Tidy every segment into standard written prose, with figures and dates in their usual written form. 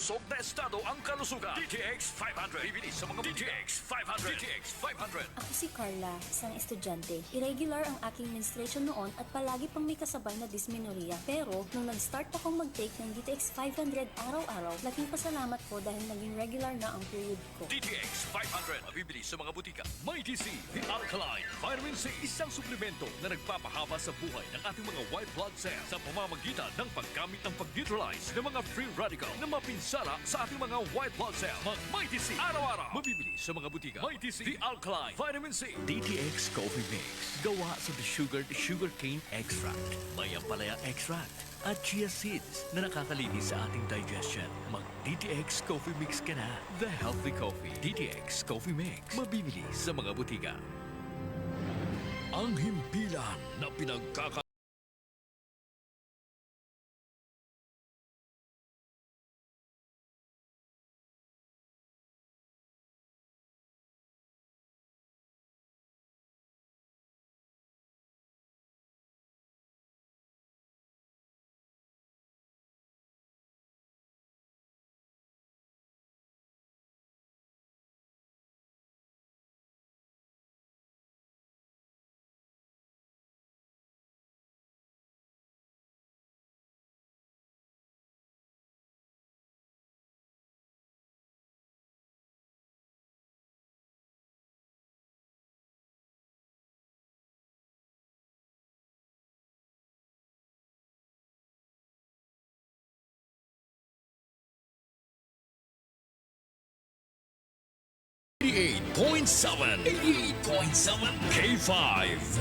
Sok na estado ang kalusugan. DTX 500. Bibili sa mga DTX 500. DTX 500. Ako si Carla, isang estudyante. Irregular ang aking menstruation noon at palagi pang may kasabay na dysmenorrhea. Pero nung nag-start akong mag-take ng DTX 500 araw-araw, laking pasalamat ko dahil naging regular na ang period ko. DTX 500. Mabibili sa mga butika. MyTC, The Alkaline, Vitamin C, isang suplemento na nagpapahaba sa buhay ng ating mga white blood cells sa pamamagitan ng paggamit ng pag-neutralize ng mga free radical na mapinsala sa ating mga white blood cells. Mag-MyTC araw-araw. Mabibili sa mga butika. MyTC, The Alkaline, Vitamin C, DTX Coffee Mix. Gawa sa sugarcane extract, may ampalaya extract, at chia seeds na nakakalinis sa ating digestion. Mag-DTX Coffee Mix ka na. The Healthy Coffee. DTX Coffee Mix. Mabibili sa mga butika. Ang himpilan na pinagkaka... .7 K5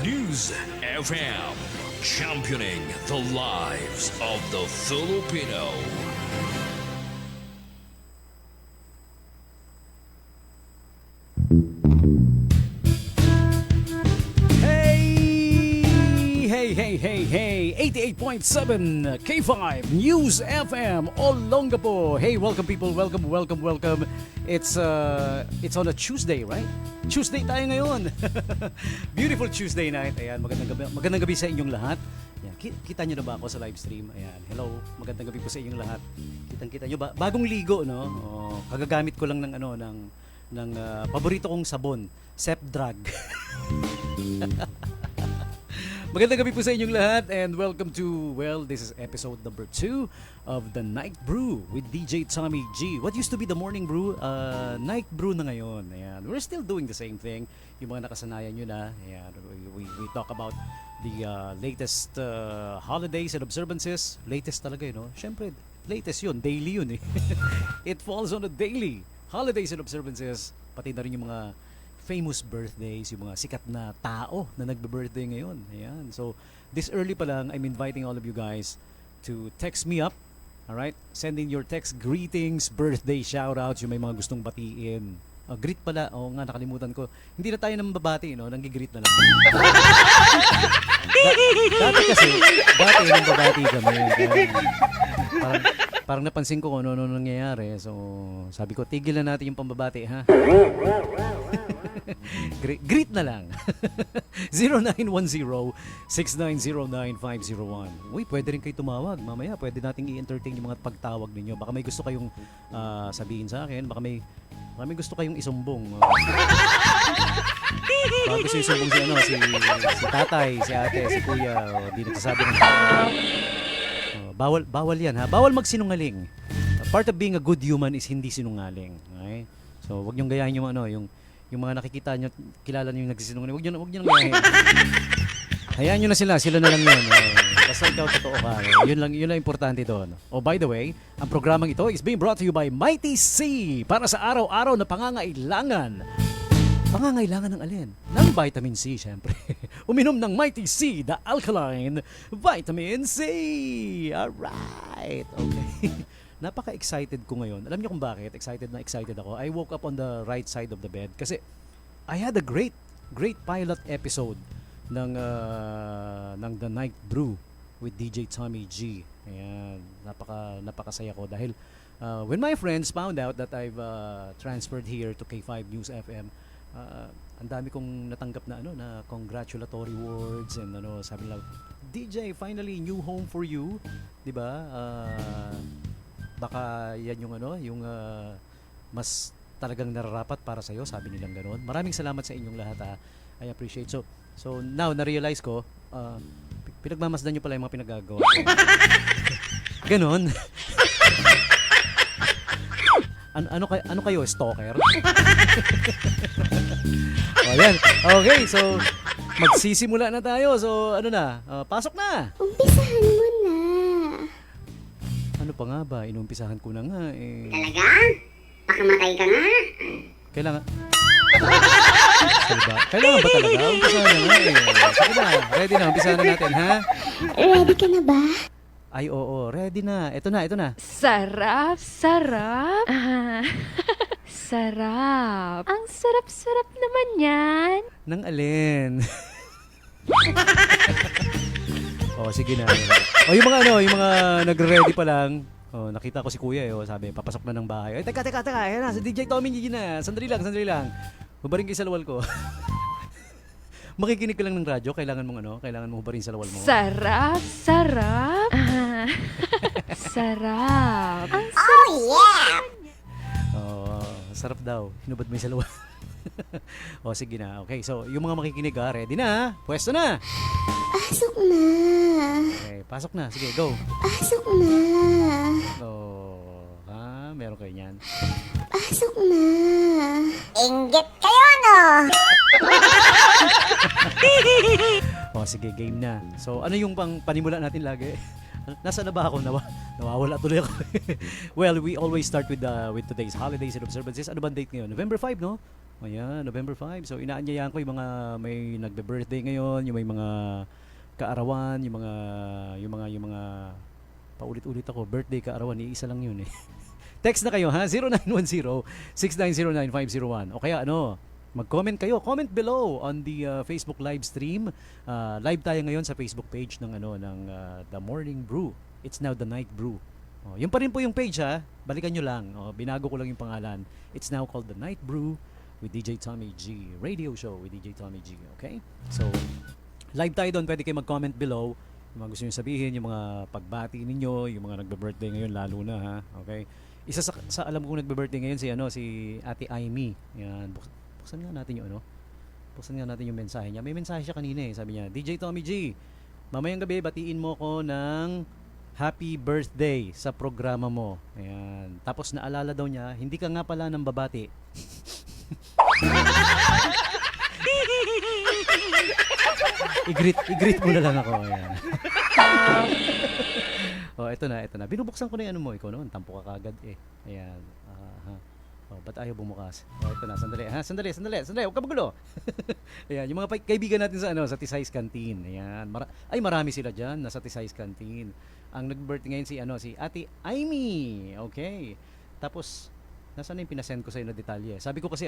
News FM, championing the lives of the Filipino. Hey, 88.7 K5 News FM Olongapo. Hey, welcome people, welcome. It's on a Tuesday, right? Tuesday tayo ngayon. Beautiful Tuesday night. Ayan, magandang gabi sa inyong lahat. Ayan, kita nyo na ba ako sa live stream? Ayan, hello, magandang gabi po sa inyong lahat. Kitang-kita nyo ba? Bagong ligo, no? Kagagamit ko lang ng paborito kong sabon, Sepdrag. Magandang gabi po sa inyong lahat and welcome to, this is episode number 2 of The Night Brew with DJ Tommy G. What used to be the morning brew, night brew na ngayon. Ayan. We're still doing the same thing. Yung mga nakasanayan nyo na. Ayan. We talk about the latest holidays and observances. Latest talaga yun, no? Siyempre, latest yun. Daily yun eh. It falls on a daily. Holidays and observances. Pati na rin yung mga famous birthdays, yung mga sikat na tao na nagbe-birthday ngayon. Ayan. So, this early pa lang, I'm inviting all of you guys to text me up. Alright? Send in your text greetings, birthday shoutouts, yung may mga gustong batiin. Greet pala. Oo nga, nakalimutan ko. Hindi na tayo nang babati, no? Nang-greet na lang. Dati kasi, nang babati kami. Parang napansin ko kung ano nangyayari. So, sabi ko, tigilan natin yung pambabati, ha? Greet na lang. 0910-6909-501. Uy, pwede rin kayo tumawag. Mamaya, pwede nating i-entertain yung mga pagtawag ninyo. Baka may gusto kayong sabihin sa akin. Baka may gusto kayong isumbong. Baka gusto isumbong si tatay, si ate, si kuya. Di nagsasabi ng bawal yan, ha? Bawal magsinungaling. Part of being a good human is hindi sinungaling. Okay? So, wag niyong gayahin yung mga nakikita nyo, kilala nyo yung nagsisinungaling. Wag nyo nang gayahin. Hayaan nyo na sila na lang yun. Basta ikaw totoo ka. Yun lang importante doon. Oh, by the way, ang programang ito is being brought to you by Mighty C para sa araw-araw na pangangailangan. Pangangailangan ng alin? Ng vitamin C, syempre. Uminom ng Mighty C, the alkaline vitamin C. Alright. Okay. Napaka-excited ko ngayon. Alam niyo kung bakit? Excited ako. I woke up on the right side of the bed kasi I had a great pilot episode ng The Night Brew with DJ Tommy G. Ayan. Napakasaya ko dahil when my friends found out that I've transferred here to K5 News FM, ang dami kong natanggap na congratulatory words and sabi nila, DJ, finally new home for you, 'di ba? baka yan yung ano, yung mas talagang nararapat para sa iyo, sabi nilang ganoon. Maraming salamat sa inyong lahat. I appreciate. So now na-realize ko, pinagmamasdan niyo pala yung mga pinagagawa ko. Ganon. ano kayo, stalker? O yan. Okay, so magsisimula na tayo. So ano na, pasok na. Umpisahan mo na. Ano pa nga ba? Inumpisahan ko na nga eh. Talaga? Pakamatay ka nga. Kailangan Kailangan ba talaga? Umpisahan na nga eh. Sige na, ready na. Umpisahan na natin, ha? Ready ka na ba? Ay, oo. Ready na. Ito na. Sarap, sarap. Sarap. Ang sarap-sarap naman yan. Nang alin? Sige na. Yung mga nagre-ready pa lang. Nakita ko si Kuya sabi, papasok na ng bahay. Ay, teka. Ayan na, si DJ Tommy G na. Sandali lang. Hubarin kayo sa lawal ko. Makikinig ka lang ng radyo, kailangan mo hubarin sa lawal mo. Sarap, sarap. Sarap. Ang Oh yeah! Sarap daw. Hinubad mo yung sa lawal. Sige na. Okay, so yung mga makikinig ready na. Pwesto na. Pasok na. Okay, pasok na. Sige, go. Pasok na. Meron kayo niyan. Pasok na. Inggit kayo, no? Sige, game na. So, ano yung panimula natin lagi? Nasaan na ba ako? Nawawala tuloy ako. Well, we always start with today's holidays and observances. Ano bang date ngayon? November 5, no? Ayan, November 5. So, inaanyayahan ko yung mga may nagbe-birthday ngayon, yung may mga kaarawan, yung mga paulit-ulit ako, birthday kaarawan, iisa lang yun eh. Text na kayo ha, 0910-6909-501. O kaya mag-comment kayo. Comment below on the Facebook live stream. Live tayo ngayon sa Facebook page ng The Morning Brew. It's now The Night Brew. Yun pa rin po yung page ha. Balikan nyo lang. Binago ko lang yung pangalan. It's now called The Night Brew with DJ Tommy G. Radio show with DJ Tommy G. Okay? So, live tayo doon. Pwede kayo mag-comment below. Yung mga gusto nyo sabihin, yung mga pagbati ninyo, yung mga nagbe-birthday ngayon lalo na ha. Okay? Isa sa alam kong nagbe-birthday ngayon si Ate Aimee. Yan. Buksan nga natin yung mensahe niya. May mensahe siya kanina eh. Sabi niya, DJ Tommy G, mamayang gabi batiin mo ko ng happy birthday sa programa mo. Ayan. Tapos naalala daw niya, hindi ka nga pala ng babati. I-greet mo na lang ako. Ayan. Ito na. Binubuksan ko na yung mo. Ikaw noon, tampo ka kagad eh. Ayan. Ba't ayaw bumukas? Ito na, sandali. Huwag ka magulo. Ayan, yung mga kaibigan natin sa Tisay's Canteen. Ayan. Marami sila dyan, nasa Tisay's Canteen. Ang nag-birthday ngayon si Ate Aimee. Okay. Tapos, nasaan na yung pinasend ko sa na detalye? Sabi ko kasi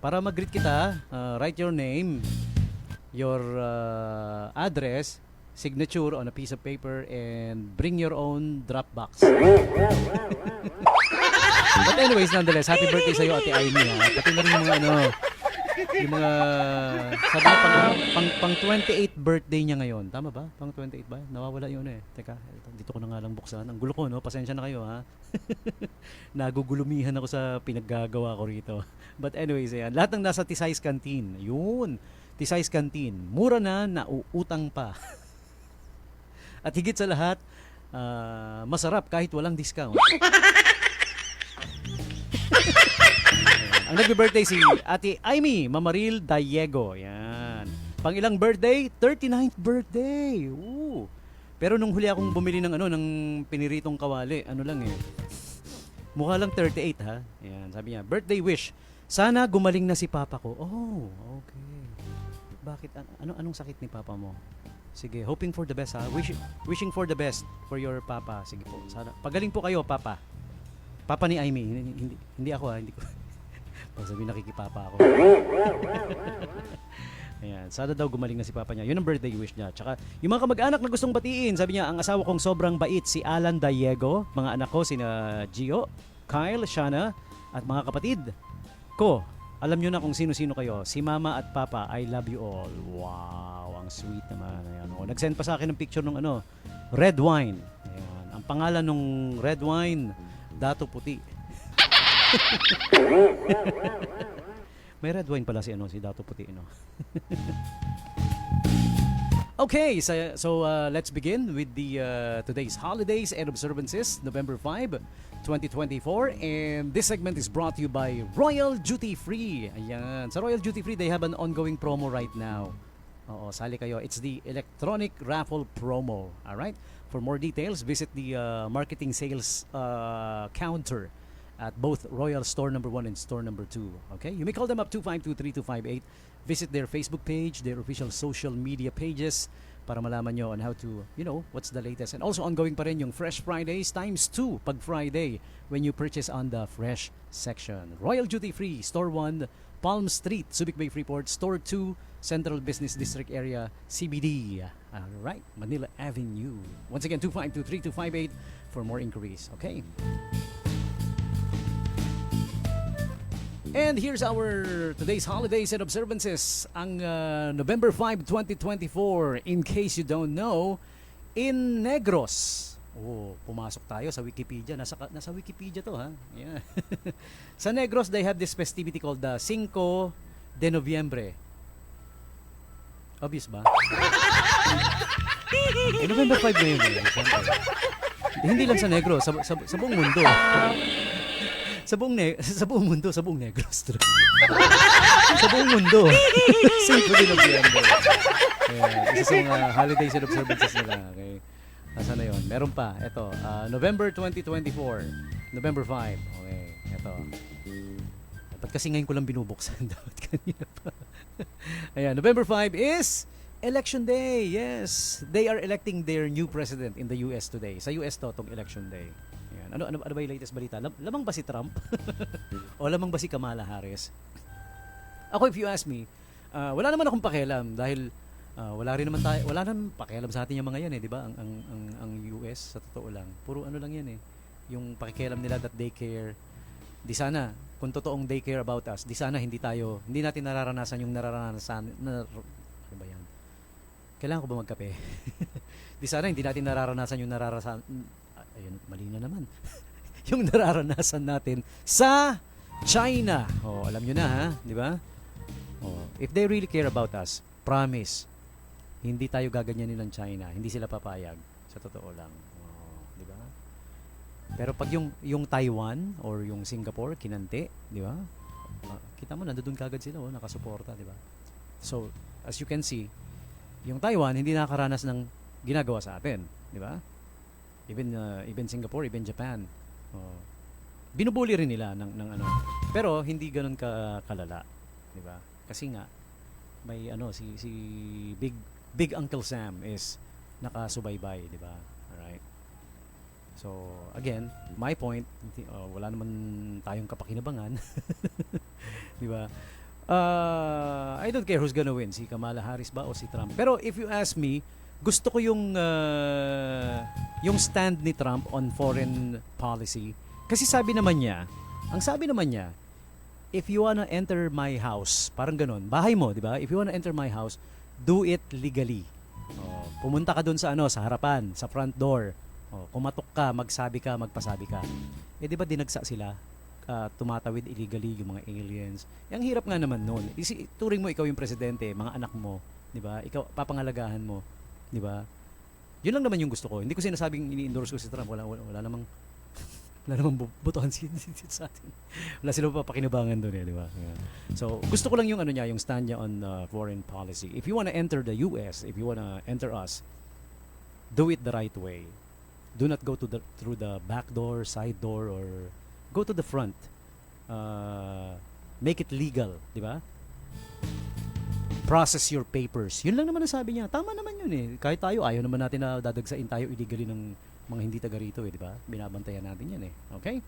para mag-greet kita, write your name, your address, signature on a piece of paper, and bring your own drop box. But anyways, nonetheless, happy birthday sa'yo, Ate Aimee ha. Pati na rin yung mga sabi na pang 28th birthday niya ngayon. Tama ba? Pang 28 ba? Nawawala yun eh. Teka, dito ko na nga lang buksan. Ang gulo ko, no? Pasensya na kayo ha. Nagugulumihan ako sa pinaggagawa ko rito. But anyways, ayan. Lahat ng nasa Tisay's Canteen. Yun. Tisay's Canteen. Mura na, nauutang pa. At higit sa lahat, masarap kahit walang discount. Ang nagbe-birthday si Ate Aimee Mamaril Diego. Yan. Pang ilang birthday? 39th birthday. Ooh. Pero nung huli akong bumili ng piniritong kawali, mukha lang 38 ha. Yan, sabi niya, birthday wish. Sana gumaling na si papa ko. Oh, okay. Bakit? Anong sakit ni papa mo? Sige, hoping for the best ha. Wishing for the best for your papa. Sige po. Sana pagaling po kayo, papa. Papa ni Aimee. Hindi ako ha. Hindi ko. Sabi nakikipapa ako. Ayan, sana daw gumaling na si papa niya. Yun ang birthday wish niya. Tsaka yung mga kamag-anak na gustong batiin, sabi niya, ang asawa kong sobrang bait, si Alan Diego. Mga anak ko, sina Gio, Kyle, Shana, at mga kapatid ko. Alam nyo na kung sino-sino kayo. Si mama at papa, I love you all. Wow, ang sweet naman. Ayan, nag-send pa sa akin ng picture ng red wine. Ayan, ang pangalan ng red wine, Dato Puti. May red wine pala si Dato Puti, no? Okay, so let's begin with the today's holidays and observances, November 5, 2024. And this segment is brought to you by Royal Duty Free. Ayan. Sa Royal Duty Free, they have an ongoing promo right now. Oo, sali kayo. It's the electronic raffle promo. Alright? For more details, visit the marketing sales counter at both Royal Store number 1 and Store number 2. Okay? You may call them up 252-3258. Visit their Facebook page, their official social media pages para malaman nyo on how to, what's the latest. And also ongoing pa rin yung Fresh Fridays ×2 pag Friday when you purchase on the Fresh section. Royal Duty Free, Store 1, Palm Street, Subic Bay Freeport, Store 2, Central Business District Area, CBD. Alright, Manila Avenue. Once again, 252-3258 for more inquiries. Okay? And here's our today's holidays and observances. Ang November 5, 2024, in case you don't know, in Negros. Oh, pumasok tayo sa Wikipedia. Nasa Wikipedia to, ha? Yeah. Sa Negros, they have this festivity called the 5 de Noviembre. Obvious ba? November 5 na yun. Hindi lang sa Negros, sa buong mundo. Sa buong mundo, sa buong Negros. Sa buong mundo. 5 de Noviembre. Isa sa mga holidays and observances nila. Okay. Nasaan na yun? Meron pa. Ito, November 2024. November 5. Okay. Ito. Dapat kasi ngayon ko lang binubuksan. Dapat kanina pa. Ayan. November 5 is Election Day. Yes. They are electing their new president in the US today. Sa US to, itong Election Day. Ano ba yung latest balita? Lamang ba si Trump? O lamang ba si Kamala Harris? Ako, if you ask me, wala naman akong pakialam dahil wala naman pakialam sa atin yung mga yan di ba? Ang US sa totoo lang. Puro ano lang yan yung pakikialam nila that they care. Di sana kung totoong they care about us, di sana hindi natin nararanasan yung ano ba yan? Kailangan ko ba magkape? Di sana hindi natin nararanasan yung ayun, mali na naman. Yung nararanasan natin sa China. Oh, alam nyo na ha, di ba? Oh, if they really care about us, promise, hindi tayo gaganyanin ng China. Hindi sila papayag. Sa totoo lang. Oh, di ba? Pero pag yung Taiwan or yung Singapore, kinante, di ba? Kita mo, nandoon kagad sila, nakasuporta, di ba? So, as you can see, yung Taiwan, hindi nakakaranas ng ginagawa sa atin, di ba? Even Singapore, even Japan. Binubuli rin nila ng ano. Pero hindi ganoon kalala, 'di ba? Kasi nga may si Big Uncle Sam is nakasubaybay, 'di ba? Alright. So, again, my point, wala naman tayong kapakinabangan. 'Di ba? I don't care who's gonna win, si Kamala Harris ba o si Trump. Pero if you ask me, gusto ko yung stand ni Trump on foreign policy. Kasi sabi naman niya, if you wanna enter my house, parang ganun, bahay mo, di ba? If you wanna enter my house, do it legally. Pumunta ka dun sa harapan, sa front door. Kumatok ka, magpasabi ka. Di ba dinagsa sila? Tumatawid illegally yung mga aliens. Ang hirap nga naman noon. Turing mo ikaw yung presidente, mga anak mo, di ba? Ikaw papangalagahan mo. Di ba? Yun lang naman yung gusto ko. Hindi ko sinasabing ini-endorse ko si Trump. Wala namang botohan sa atin. Wala silang papakinabangan doon di ba? Yeah. So, gusto ko lang yung yung stand niya on foreign policy. If you wanna enter the US, if you wanna enter us, do it the right way. Do not go through the back door, side door, or go to the front. Make it legal, di ba? Process your papers. Yun lang naman ang sabi niya. Tama naman yun Kahit tayo, ayaw naman natin na dadagsain tayo illegally ng mga hindi taga rito di ba? Binabantayan natin yan Okay?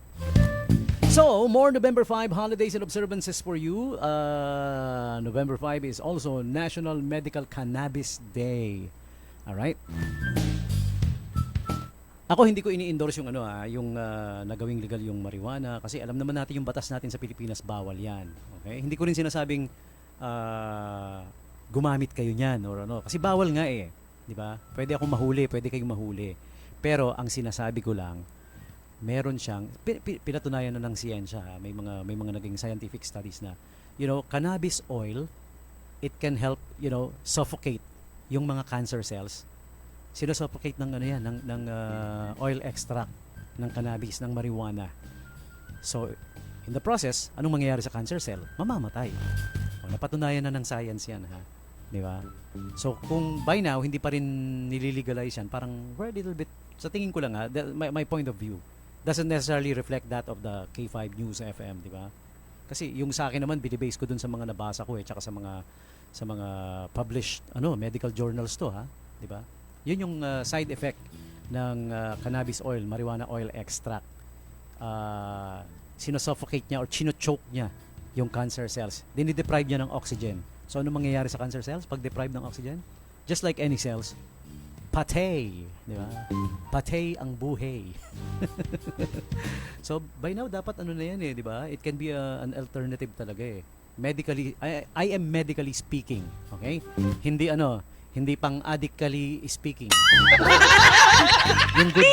So, more November 5 holidays and observances for you. November 5 is also National Medical Cannabis Day. Alright? Ako hindi ko ini-endorse yung yung nagawing legal yung marijuana kasi alam naman natin yung batas natin sa Pilipinas bawal yan. Okay? Hindi ko rin sinasabing gumamit kayo niyan or kasi bawal nga di ba? Pwede akong mahuli, pwede kayong mahuli. Pero ang sinasabi ko lang, meron siyang pinatunayan na ng siyensya, may mga naging scientific studies na cannabis oil, it can help suffocate yung mga cancer cells. Sinusuffocate ng ng oil extract ng cannabis, ng marijuana. So in the process, anong mangyayari sa cancer cell? Mamamatay. Napatunayan na ng science yan, ha, di ba? So kung by now hindi pa rin nililegalize yan, parang we're a little bit, sa tingin ko lang, ha, my point of view doesn't necessarily reflect that of the K5 News FM, di ba? Kasi yung sa akin naman, binibase ko dun sa mga nabasa ko, tsaka sa mga published medical journals to, ha, di ba? Yun yung side effect ng cannabis oil, marijuana oil extract. Sinusuffocate niya or chino-choke niya yung cancer cells. Dinideprive niya ng oxygen. So ano mangyayari sa cancer cells pag deprived ng oxygen? Just like any cells, patay, di ba? Patay ang buhay. So by now dapat na yan di ba? It can be an alternative talaga eh. Medically, I am medically speaking, okay? Hindi pang addictally speaking. Yung good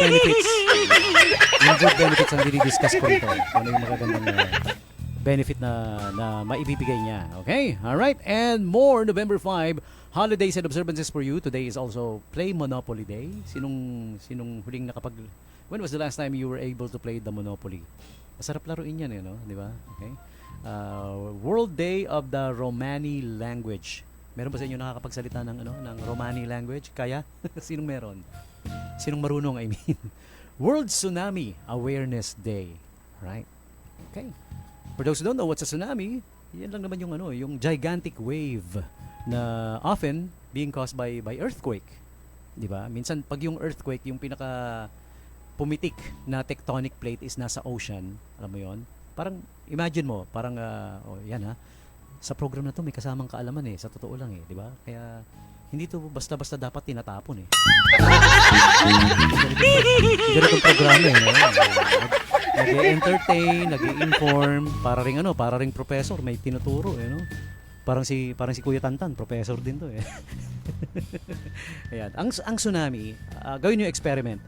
benefits ang dinidiscuss ko ito. Ano yung magagandang benefit na maibibigay niya. Okay? Alright. And more November 5 holidays and observances for you. Today is also Play Monopoly Day. Sinong huling when was the last time you were able to play the Monopoly? Masarap laruin yan, di ba? Okay? World Day of the Romani Language. Meron ba sa inyo nakakapagsalita ng Romani language? Kaya? Sinong meron? Sinong marunong, I mean? World Tsunami Awareness Day. Right? Okay. For those who don't know what's a tsunami, yan lang naman yung gigantic wave na often being caused by earthquake. 'Di ba? Minsan pag yung earthquake, yung pinaka pumitik na tectonic plate is nasa ocean, alam mo 'yon? Parang imagine mo, parang yan ha. Sa program na to may kasamang kaalaman sa totoo lang di ba? Kaya hindi to basta-basta dapat tinatapon Ganito ang programa nag-entertain, nag-inform, para ring professor, may tinuturo Parang si Kuya Tantan, professor din to Ayan, ang tsunami, gawin niyo experiment.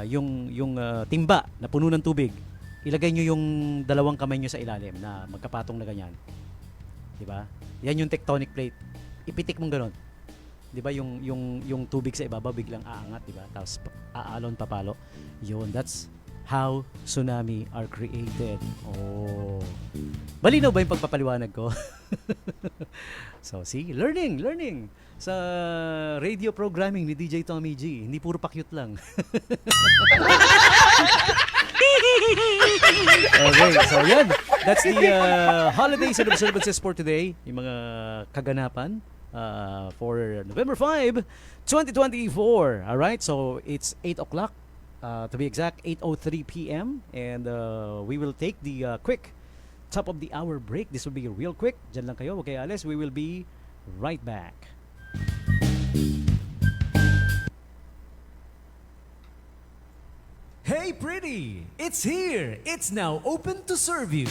Yung timba na puno ng tubig, ilagay niyo yung dalawang kamay niyo sa ilalim na magkapatong na ganyan. 'Di ba? Yan yung tectonic plate. Ipitik mong gano'n. 'Di ba yung tubig sa ibabaw biglang aangat, 'di ba? Tapos aalon papalo. Yun, that's how tsunami are created. Oh. Malinaw ba yung pagpapaliwanag ko? So, see, learning sa radio programming ni DJ Tommy G. Hindi puro pa-cute lang. Okay, so yan. That's the holidays and observances for today. Yung mga kaganapan for November 5, 2024. Alright, so it's 8 o'clock. To be exact, 8:03 p.m. And we will take the quick top of the hour break. This will be real quick. Diyan lang kayo, wag kayo alis. We will be right back. Hey pretty! It's here! It's now open to serve you.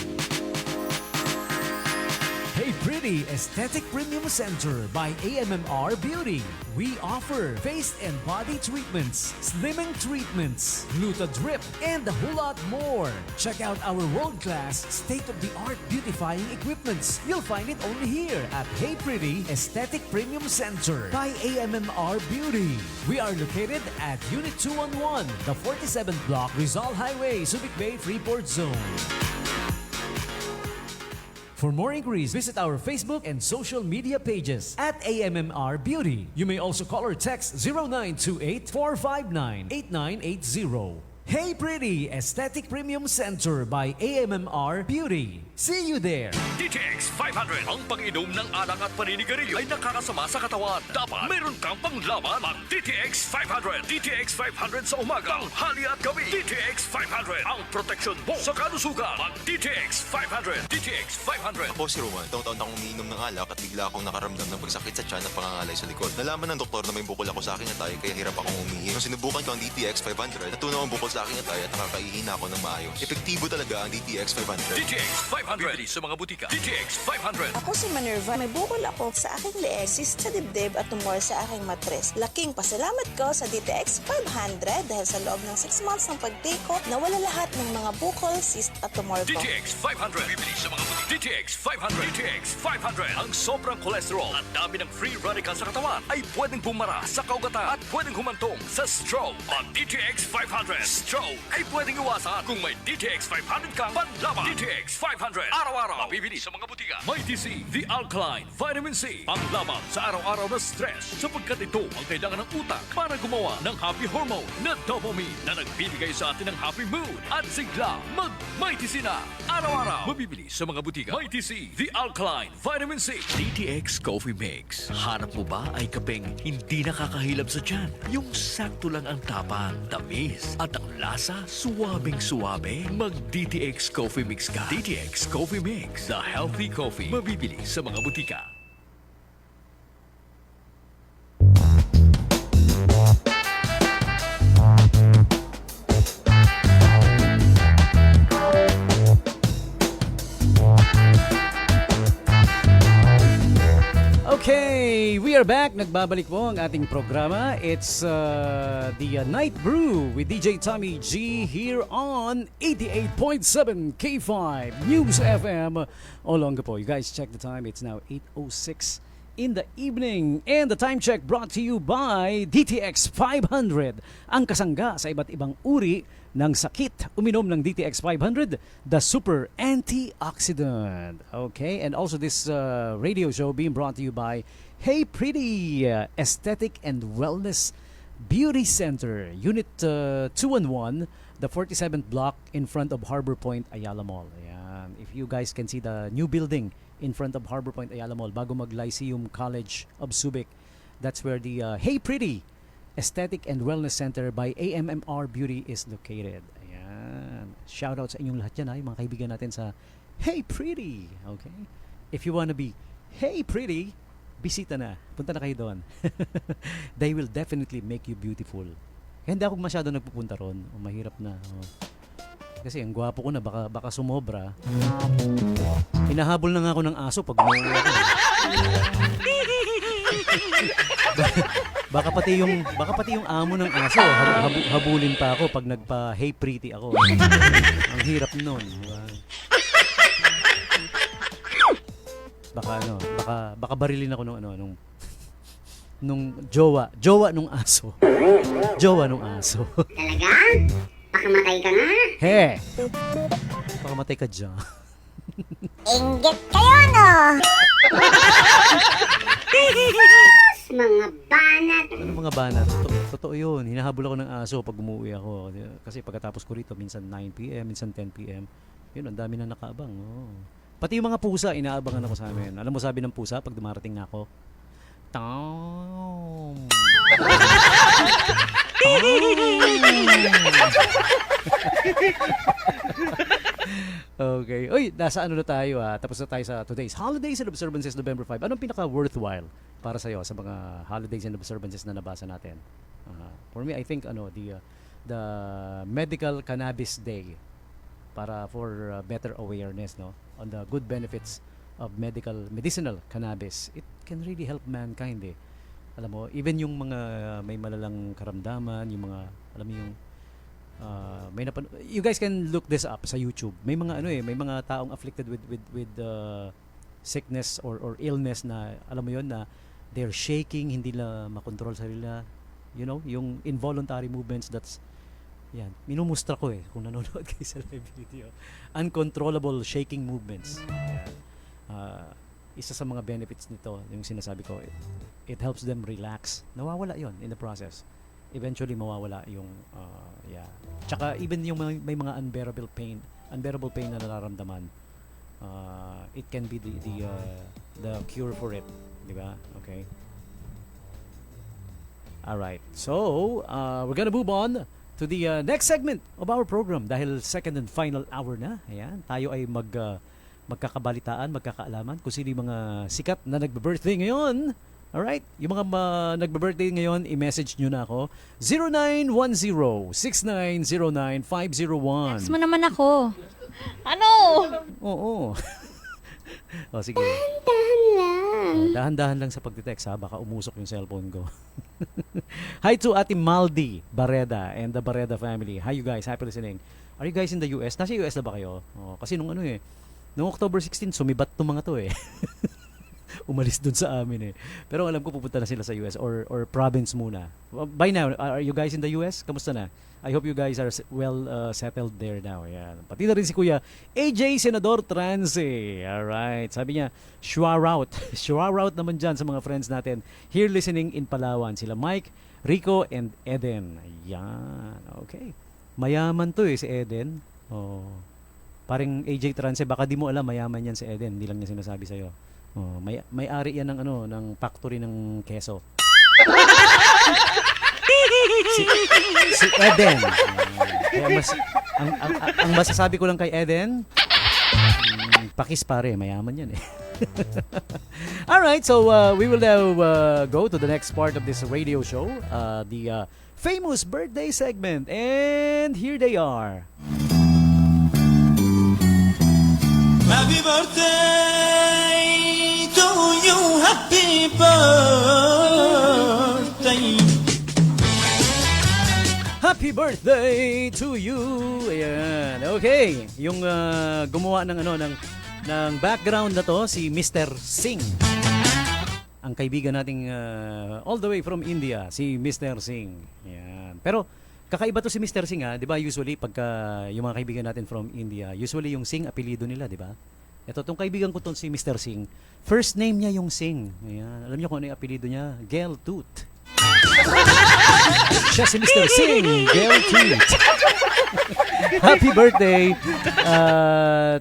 Hey Pretty Aesthetic Premium Center by AMMR Beauty. We offer face and body treatments, slimming treatments, gluta drip, and a whole lot more. Check out our world-class, state-of-the-art beautifying equipments. You'll find it only here at Hey Pretty Aesthetic Premium Center by AMMR Beauty. We are located at Unit 211, the 47th Block, Rizal Highway, Subic Bay, Freeport Zone. For more inquiries, visit our Facebook and social media pages at AMMR Beauty. You may also call or text 0928-459-8980. Hey Pretty Aesthetic Premium Center by AMMR Beauty. See you there! DTX 500, ang pang-inom ng alak at paninigarilyo ay nakakasama sa katawan. Dapat meron kang panglaban. Mag DTX 500. DTX 500 sa umaga, tanghali at gabi. DTX 500, ang proteksyon mo sa kalusugan. Mag DTX 500. DTX 500. Ako si Roman, taon-taon akong umiinom ng alak at bigla akong nakaramdam ng pagsakit sa tiyan at pangangalay sa likod. Nalaman ng doktor na may bukol ako sa aking atay kaya hirap akong umihi. Nung sinubukan ko ang DTX 500, natunaw ang bukol sa sa aking atay at nakakaihina ako ng maayos. Epektibo talaga ang DTX 500. DTX 500. Bibili sa mga butika. DTX 500. Ako si Minerva. May bukol ako sa aking leeg, cyst sa dibdib at tumor sa aking matres. Laking pasalamat ko sa DTX 500 dahil sa loob ng 6 months ng pag-take ko, nawala lahat ng mga bukol, cyst at tumor ko. DTX 500. Bibili sa mga butika. DTX 500. DTX 500. Ang sobrang cholesterol at dami ng free radical sa katawan ay pwedeng bumara sa kaugatan at pwedeng humantong sa stroke. Ang DTX 500. Stroke ay pwedeng iwasan kung may DTX 500 kang panlaban. DTX 500. Araw-araw. Mabibili sa mga butika. May TC, The Alkaline Vitamin C. Panlaban sa araw-araw na stress sapagkat ito ang kailangan ng utak para gumawa ng happy hormone na dopamine na nagbibigay sa atin ng happy mood at sigla mag-May TC na. Araw-araw. Mabibili sa mga butika. May TC, The Alkaline Vitamin C. DTX Coffee Mix. Hanap mo ba ay kapeng hindi nakakahilab sa tiyan? Yung sakto lang ang tapang, tamis, at ang lasa, suwabing-suwabe? Mag-DTX Coffee Mix ka. DTX Coffee Mix. The healthy coffee. Mabibili sa mga butika. Okay, we are back. Nagbabalik po ang ating programa. It's the Night Brew with DJ Tommy G here on 88.7 K5 News FM. Olongapo. You guys check the time. It's now 8:06 in the evening. And the time check brought to you by DTX 500. Ang kasangga sa iba't ibang uri ng sakit. Uminom ng DTX 500, the super antioxidant. Okay, and also this radio show being brought to you by Hey Pretty Aesthetic and Wellness Beauty Center, Unit 211, the 47th block in front of Harbor Point, Ayala Mall. Ayan. If you guys can see the new building in front of Harbor Point, Ayala Mall, bago mag-Lyceum College of Subic, that's where the Hey Pretty Aesthetic and Wellness Center by AMMR Beauty is located. Ayan. Shout out sa inyong lahat dyan, mga kaibigan natin sa Hey Pretty. Okay? If you wanna be Hey Pretty, bisita na. Punta na kayo doon. They will definitely make you beautiful. Hindi ako masyado nagpupunta ron. Mahirap na. Kasi ang gwapo ko na, baka sumobra. Hinahabol na nga ako ng aso pag umuwi ako. Baka pati yung amo ng aso habulin pa ako pag nagpa Hey Pretty ako. Ang hirap noon, di ba? Baka barilin ako nung jowa nung aso. Jowa nung aso. Talaga? Pakamatay ka nga. He. Pakamatay ka dyan. Inggit kayo, no? Mga banat. Ano mga banat? Totoo yun. Hinahabol ako ng aso pag umuwi ako. Kasi pagkatapos ko rito, minsan 9 p.m., minsan 10 p.m. Yun, ang dami na nakaabang. Oh. Pati yung mga pusa, inaabangan ako sa amin. Alam mo sabi ng pusa pag dumarating na ako? Tom. Okay. Uy, nasa ano na tayo Tapos na tayo sa today's Holidays and Observances November 5. Anong pinaka-worthwhile para sa'yo sa mga holidays and observances na nabasa natin? For me, I think the Medical Cannabis Day para for better awareness on the good benefits of medicinal cannabis. It can really help mankind Alam mo, even yung mga may malalang karamdaman, yung mga alam mo yung you guys can look this up sa YouTube. May mga may mga taong afflicted with sickness or illness na alam mo yon na they're shaking, hindi nila makontrol sarili. You know, yung involuntary movements, that's yan. Minumustra ko kung nanonood kayo sa live video. Uncontrollable shaking movements. Yan. Isa sa mga benefits nito, yung sinasabi ko, it helps them relax. Nawawala yon in the process. Eventually mawawala yung tsaka even yung may mga unbearable pain na nararamdaman, it can be the cure for it, di ba? Okay, alright, so we're gonna move on to the next segment of our program dahil second and final hour na. Ayan, tayo ay magkakabalitaan, magkakaalaman kung sino yung mga sikat na nagbe-birthday ngayon. Alright? Yung mga nagbe-birthday ngayon, i-message nyo na ako. 0910-6909-501. Text mo naman ako. Ano? Oo. O sige. Dahan lang. Dahan-dahan lang sa pagtitext ha. Baka umusok yung cellphone ko. Hi to Ate Maldi Bareda and the Bareda family. Hi you guys. Happy listening. Are you guys in the US? Nasa US na ba kayo? Kasi nung nung October 16, sumibat tong mga to eh. Umalis dun sa amin eh. Pero alam ko pupunta na sila sa US or province muna. By now, are you guys in the US? Kamusta na? I hope you guys are well settled there now. Yan. Pati na rin si Kuya AJ Senador Transe. Alright. Sabi niya, shwarout. Shwarout naman dyan sa mga friends natin. Here listening in Palawan. Sila Mike, Rico, and Eden. Ayan. Okay. Mayaman to eh si Eden. Oh. Paring AJ Transe, baka di mo alam, mayaman yan si Eden. Hindi lang niya sinasabi sa'yo. Oh, may-ari yan ng ng factory ng keso. si Eden. Kaya ang masasabi ko lang kay Eden, pakis pare, mayaman yan eh. Alright, so we will now go to the next part of this radio show, the famous birthday segment. And here they are. Happy birthday to you, happy birthday. Happy birthday to you. Ayan. Okay, yung gumawa ng ng background na to si Mr. Singh. Ang kaibigan nating all the way from India, si Mr. Singh. Ayan. Pero kakaiba to si Mr. Singh, 'di ba? Usually pagka yung mga kaibigan natin from India, usually yung Singh apelyido nila, 'di ba? Ito tong kaibigan ko tong si Mr. Singh. First name niya yung Singh. Ayan. Alam niyo kung ano yung apelyido niya? Geltooth. Siya si Mr. Singh, Geltooth. Happy birthday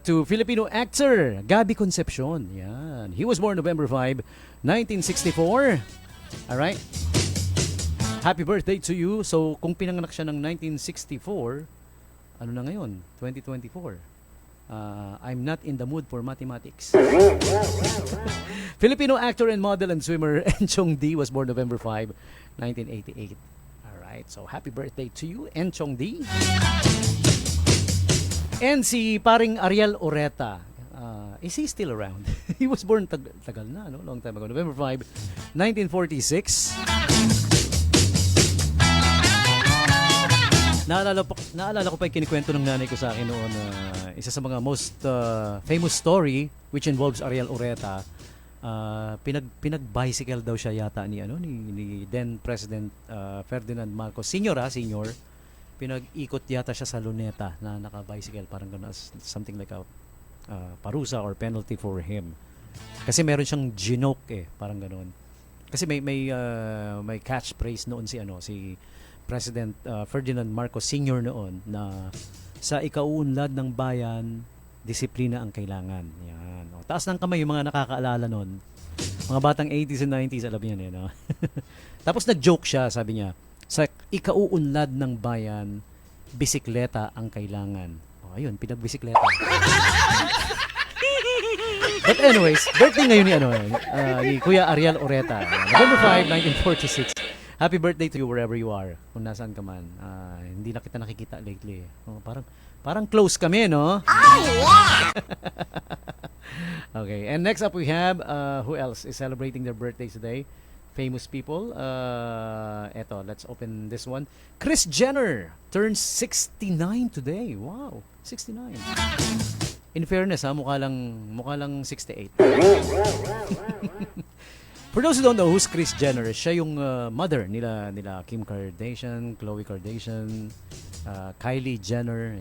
to Filipino actor Gabby Concepcion. Yan. He was born November 5, 1964. All right. Happy birthday to you. So, kung pinanganak siya ng 1964, ano na ngayon? 2024. I'm not in the mood for mathematics. Filipino actor and model and swimmer Enchong D was born November 5, 1988. Alright, so happy birthday to you, Enchong D. And si paring Ariel Oreta. Is he still around? He was born tagal na, no? Long time ago. November 5, 1946. Naalala ko pa yung kinikwento ng nanay ko sa akin noon, isa sa mga most famous story which involves Ariel Oreta. Pinag-bicycle daw siya yata ni then President Ferdinand Marcos Sr. Pinag-ikot yata siya sa Luneta na naka-bicycle, parang gano'n, something like a parusa or penalty for him. Kasi meron siyang ginoke parang gano'n. Kasi may catchphrase noon si President Ferdinand Marcos Sr. noon na sa ikauunlad ng bayan, disiplina ang kailangan. Yan. O, taas ng kamay yung mga nakakaalala noon. Mga batang 80s and 90s, alam niyan no? Tapos nag-joke siya, sabi niya, sa ikauunlad ng bayan, bisikleta ang kailangan. O, ayun, pinagbisikleta. But anyways, birthday ngayon ni Kuya Ariel Oreta. November 5, 1946. Happy birthday to you wherever you are. Kung nasaan ka man. Hindi na kita nakikita lately. Oh, parang close kami, no? Oh, yeah! Okay, and next up we have, who else is celebrating their birthdays today? Famous people. Eto, let's open this one. Kris Jenner turns 69 today. Wow, 69. In fairness, mukha lang 68. For those who don't know who's Kris Jenner, siya yung mother nila Kim Kardashian, Khloe Kardashian, Kylie Jenner.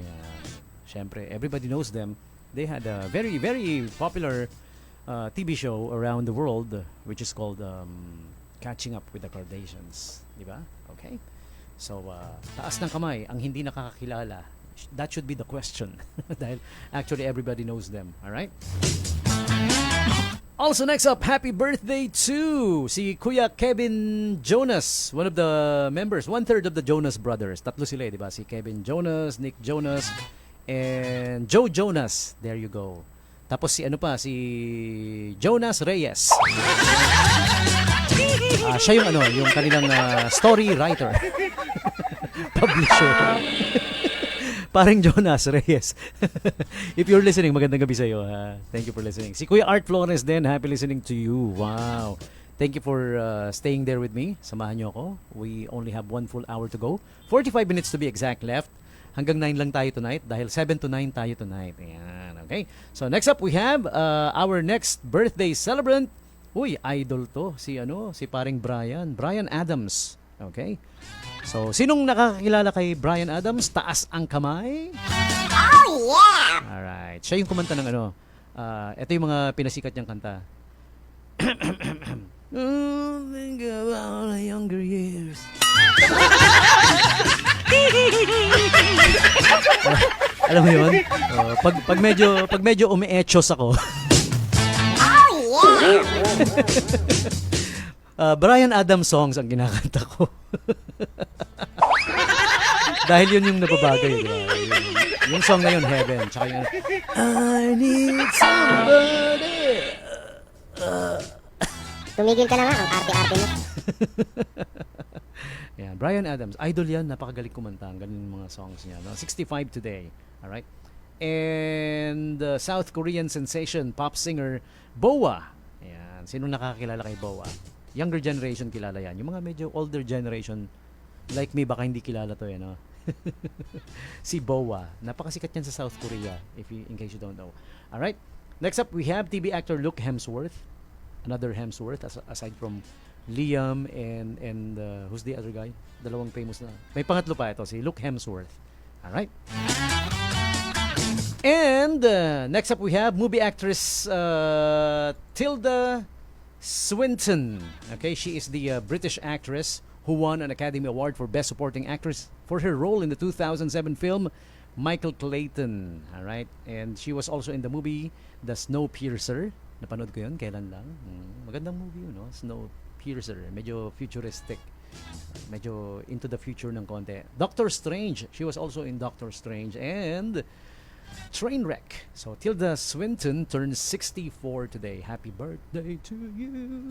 Siyempre, everybody knows them. They had a very, very popular TV show around the world which is called Catching Up with the Kardashians. Diba? Okay? So, taas ng kamay ang hindi nakakakilala. That should be the question. Dahil actually everybody knows them. Alright? Also next up, happy birthday to si Kuya Kevin Jonas, one of the members, 1/3 of the Jonas Brothers. Tatlo sila, di ba? Si Kevin Jonas, Nick Jonas, and Joe Jonas. There you go. Tapos si Jonas Reyes. Siya yung yung kanilang story writer. Publisher. Parang Jonas Reyes. If you're listening, magandang gabi sa'yo. Thank you for listening. Si Kuya Art Flores din, happy listening to you. Wow. Thank you for staying there with me. Samahan niyo ako. We only have 1 full hour to go. 45 minutes to be exact left. Hanggang 9 lang tayo tonight dahil 7 to 9 tayo tonight. Ayan, okay? So next up, we have our next birthday celebrant. Uy, idol to. Si paring Bryan Adams. Okay? So, sinong nakakakilala kay Bryan Adams? Taas ang kamay. Oh, yeah! Alright. Siya yung kumanta ng ito yung mga pinasikat niyang kanta. Oh, think about the younger years. Alam mo yun? Pag medyo umi-etchos ako. Oh, yeah! Bryan Adams songs ang kinakanta ko. Dahil yun yung nababagay, di ba? Yung song na yun, Heaven. Tsaka yung I need somebody. Tumigil ka na nga, ang arte-arte mo. Yan, Bryan Adams. Idol yan, napakagaling kumanta. Ang galing ng mga songs niya. No? 65 today. Alright? And South Korean sensation, pop singer, BoA. Yan. Sino nakakilala kay BoA? Younger generation kilala yan. Yung mga medyo older generation, like me, baka hindi kilala to. No? Si BoA. Napakasikat yan sa South Korea, in case you don't know. Alright? Next up, we have TV actor Luke Hemsworth. Another Hemsworth, aside from Liam and who's the other guy? Dalawang famous na. May pangatlo pa ito, si Luke Hemsworth. Alright? And next up, we have movie actress Tilda Swinton. Okay, she is the British actress who won an Academy Award for Best Supporting Actress for her role in the 2007 film Michael Clayton. All right, and she was also in the movie The Snowpiercer. Napanood ko yun, kailan lang. Magandang movie yun, no? Snowpiercer. Medyo futuristic. Medyo into the future ng konti. Doctor Strange. She was also in Doctor Strange. And Trainwreck. So, Tilda Swinton turns 64 today. Happy birthday to you.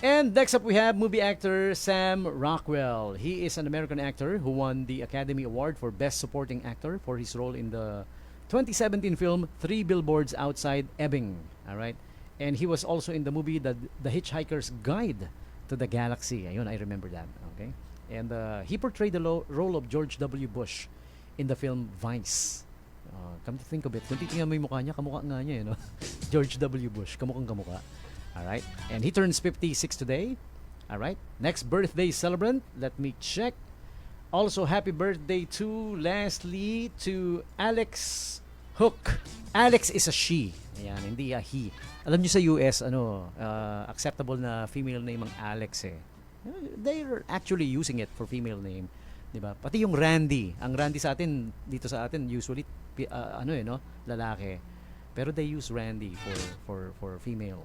And next up, we have movie actor Sam Rockwell. He is an American actor who won the Academy Award for Best Supporting Actor for his role in the 2017 film 3 Billboards Outside Ebbing. All right? And he was also in the movie The Hitchhiker's Guide to the Galaxy. Ayun, I remember that. Okay? And he portrayed the role of George W. Bush in the film Vice. Come to think of it, kung titingnan mo yung mukha niya, kamukha nga niya, no? George W. Bush, kamukhang kamukha. Alright, and he turns 56 today. Alright, next birthday celebrant, let me check. Also, happy birthday lastly, to Alex Hook. Alex is a she. Ayan, hindi a he. Alam niyo sa US, acceptable na female name ang Alex eh. They're actually using it for female name. Diba? Pati yung Randy. Ang Randy sa atin, dito sa atin, usually, lalaki. Pero they use Randy for female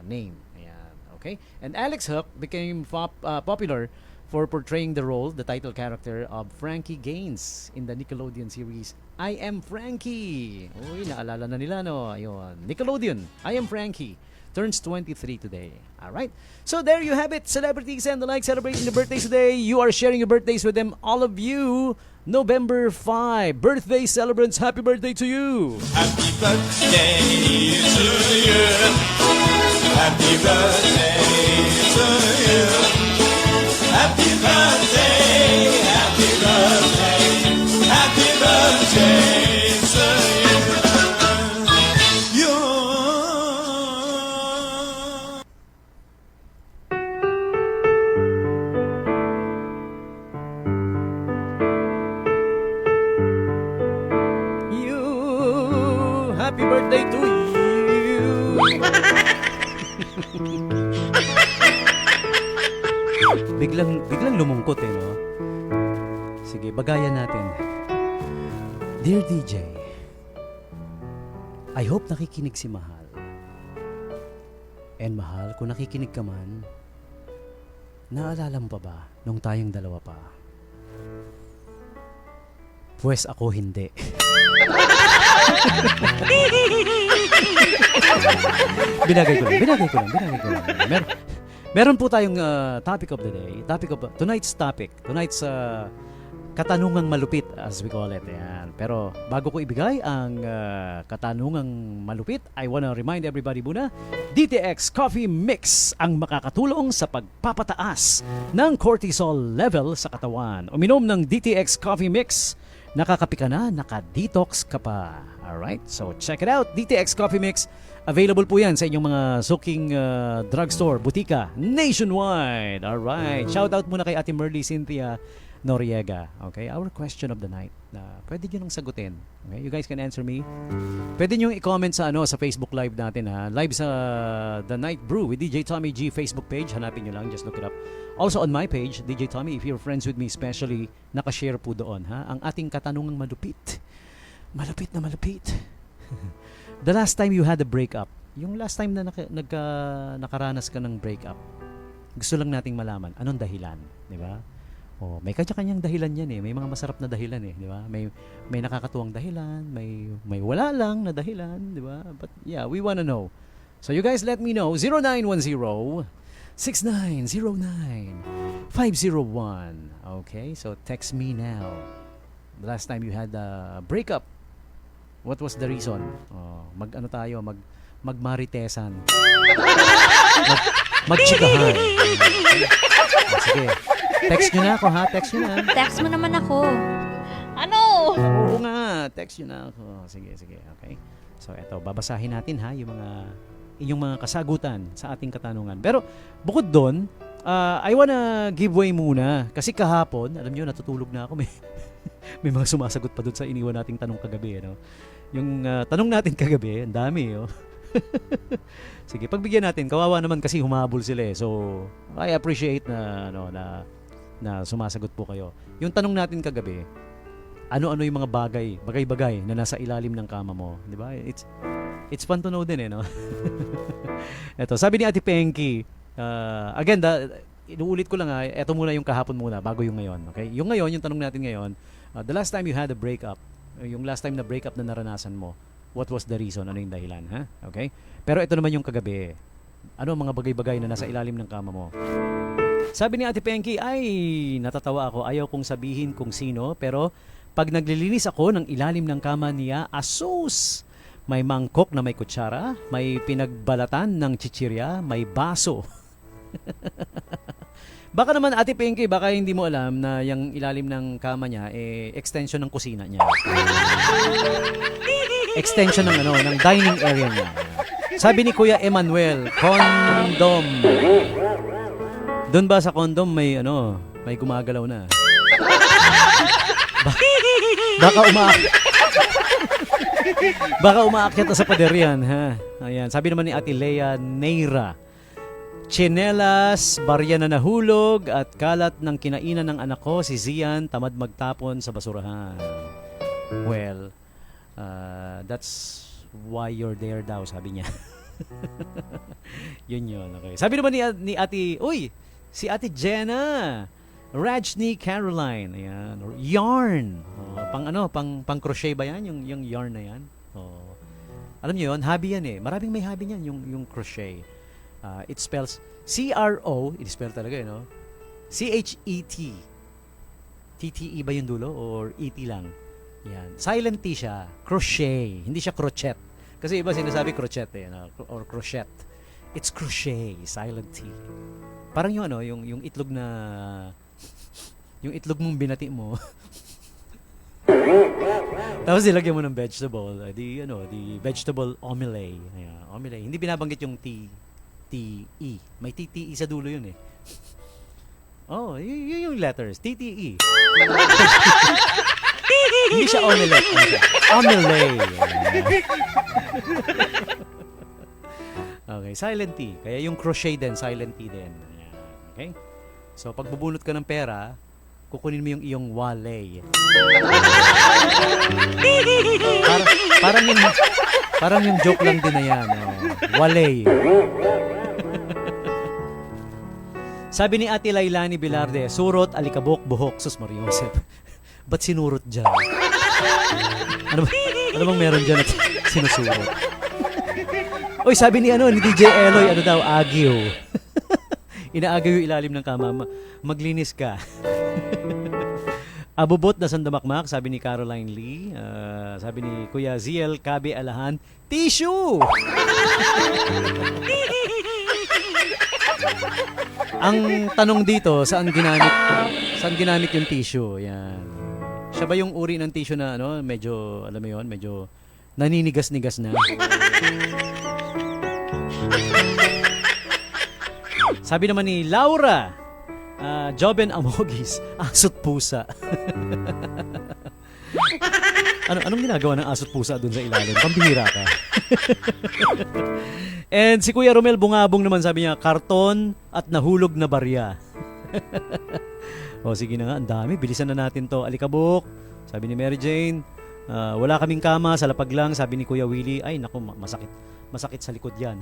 name. Ayan, okay? And Alex Hook became popular for portraying the title character of Frankie Gaines in the Nickelodeon series I Am Frankie. Uy, naalala na nila, no? Ayun. Nickelodeon, I Am Frankie. Turns 23 today. Alright? So there you have it. Celebrities and the like celebrating the birthdays today. You are sharing your birthdays with them. All of you. November 5. Birthday celebrants, happy birthday to you. Happy birthday to you. Happy birthday to you. Happy birthday, happy birthday, happy birthday to you. Happy birthday to you. biglang lumungkot no? Sige, bagayan natin. Dear DJ, I hope nakikinig si Mahal. And Mahal, kung nakikinig ka man, naalala mo pa ba nung tayong dalawa pa? Pues ako hindi. Binagay ko lang. Meron po tayong topic of the day. Tonight's katanungang malupit as we call it. Ayan. Pero bago ko ibigay ang katanungang malupit, I wanna remind everybody muna, DTX Coffee Mix ang makakatulong sa pagpapataas ng cortisol level sa katawan. Uminom ng DTX Coffee Mix, nakakapi ka na, naka-detox ka pa. Alright, so check it out. DTX Coffee Mix, available po yan sa inyong mga suking drugstore, butika, nationwide. Alright, shout out muna kay Ate Merly Cynthia Noriega. Okay, our question of the night. Pwede nyo nang sagutin. Okay, you guys can answer me. Pwede nyo i-comment sa sa Facebook Live natin ha. Live sa The Night Brew with DJ Tommy G Facebook page. Hanapin nyo lang, just look it up. Also on my page, DJ Tommy, if you're friends with me especially, nakashare po doon ha. Ang ating katanungang malupit. Malupit na malupit. The last time you had a breakup, yung last time na nakaranas ka ng breakup, gusto lang nating malaman, anong dahilan? Di ba? Oh, may kanya-kanyang dahilan yan eh. May mga masarap na dahilan eh, di ba? May nakakatuwang dahilan, may wala lang na dahilan, di ba? But yeah, we wanna know. So you guys let me know. 0910-6909-501. Okay, so text me now. The last time you had a breakup, what was the reason? Mag-ano tayo, magmaritesan. Magchikahan. Sige. Text nyo na ako ha, text nyo na. Text mo naman ako. Ano? Oo nga, text nyo na ako. Sige, okay. So eto, babasahin natin ha, yung inyong mga kasagutan sa ating katanungan. Pero bukod doon, I wanna give way muna. Kasi kahapon, alam nyo, natutulog na ako. May mga sumasagot pa doon sa iniwan nating tanong kagabi. Ano? Yung tanong natin kagabi, ang dami. Oh. Sige, pagbigyan natin. Kawawa naman kasi humabol sila eh. So, I appreciate na sumasagot po kayo. Yung tanong natin kagabi, ano-ano yung mga bagay-bagay na nasa ilalim ng kama mo, di ba? It's fun to know din eh, no? Ito, sabi ni Ate Penky, again, inuulit ko lang ha, ito muna yung kahapon muna, bago yung ngayon, okay? Yung ngayon, yung tanong natin ngayon, the last time you had a breakup, yung last time na breakup na naranasan mo, what was the reason? Ano yung dahilan, ha? Okay? Pero ito naman yung kagabi, ano ang mga bagay-bagay na nasa ilalim ng kama mo? Sabi ni Ate Penky, ay, natatawa ako. Ayaw kong sabihin kung sino, pero pag naglilinis ako ng ilalim ng kama niya, asus! May mangkok na may kutsara, may pinagbalatan ng chichirya, may baso. Baka naman Ate Penky, baka hindi mo alam na yung ilalim ng kama niya, extension ng kusina niya. Extension ng dining area niya. Sabi ni Kuya Emmanuel, condom. Doon ba sa condom may gumagalaw na? Baka umaakyat na sa pader yan, ha? Ayan. Sabi naman ni Ate Lea Neira, tsinelas, barya na nahulog, at kalat ng kinainan ng anak ko, si Zian, tamad magtapon sa basurahan. Well, that's why you're there daw, sabi niya. Yun, okay. Sabi naman ni Ate, si Ate Jenna, Rajni Caroline, ayan, or yarn. Pang crochet ba yan? Yung yarn na yan? Alam niyo yun, hobby yan eh. Maraming may hobby niyan, yung crochet. It spells C-R-O, it spell talaga eh, no? C-H-E-T. T-T-E ba yung dulo? Or E-T lang? Yan. Silent T siya. Crochet. Hindi siya crochet. Kasi iba sinasabi crochet eh, no? Or crochet. It's crochet. Silent T. Parang yung itlog na yung itlog mong binati mo. Tapos nilagyan mo ng vegetable, the vegetable omelette. Ayan, omelette. Hindi binabanggit yung T-T-E. May T-T-E sa dulo yun eh. Oh, yung letters, T-T-E. Hindi siya omelette. Omelette. Okay, silent T. Kaya yung crochet din, silent T din. Ayan. Okay? So, pag bubunot ka ng pera, kukunin mo yung iyong wallet. Parang yung joke lang din na yan. Wallet. Sabi ni Ate Lailani Bilarde, surot, alikabok, buhok, sus Mariosep. Ba't sinurot dyan? Ano ba? Ano bang meron dyan at sinusurot? Oy, sabi ni DJ Eloy, ano daw, agiw. Inaagaw yung ilalim ng kama. Maglinis ka. Abubot na sandamakmak, sabi ni Caroline Lee. Sabi ni Kuya ZL Kabe Alahan, tissue! Ang tanong dito, saan ginamit yung tissue? Yan. Siya ba yung uri ng tissue na medyo, alam mo yun, medyo naninigas-nigas na? Sabi naman ni Laura, Joben Amogis, asot pusa. Anong ginagawa ng asot pusa doon sa ilalim? Pambihira ka. And si Kuya Romel Bungabong naman, sabi niya, karton at nahulog na barya. O sige na nga, ang dami. Bilisan na natin to. Alikabok, sabi ni Mary Jane. Wala kaming kama, sa lapag lang, sabi ni Kuya Willie. Ay, naku, masakit sa likod yan.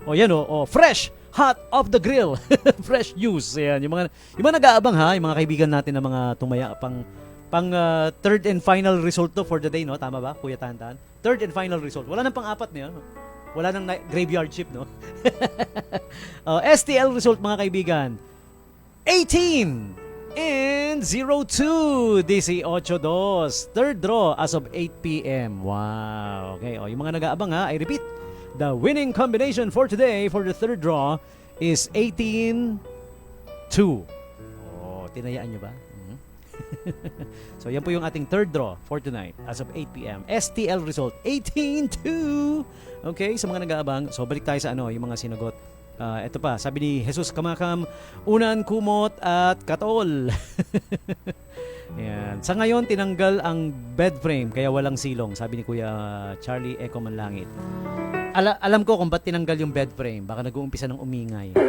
O yan fresh, hot off the grill. Fresh news. Ayan, yung mga nag-aabang ha, yung mga kaibigan natin na mga tumaya pang third and final result to for the day, no? Tama ba, Kuya Tantan? Third and final result. Wala nang pang-apat na yan. Wala nang graveyard shift, no? STL result, mga kaibigan. 18 and 02 DC 8-2. Third draw as of 8 p.m. Wow. Okay, yung mga nag-aabang ha, I repeat, the winning combination for today for the third draw is 18-2. Tinayaan nyo ba? So yan po yung ating third draw for tonight as of 8 p.m. STL result 18-2. Okay, sa mga nag-aabang, so balik tayo sa yung mga sinagot. Ito pa, sabi ni Jesus Kamakam, unan, kumot at katol. Yan. Sa ngayon, tinanggal ang bed frame kaya walang silong, sabi ni Kuya Charlie Eco Manlangit. Alam ko kung ba't tinanggal yung bed frame. Baka nag-uumpisa ng umingay.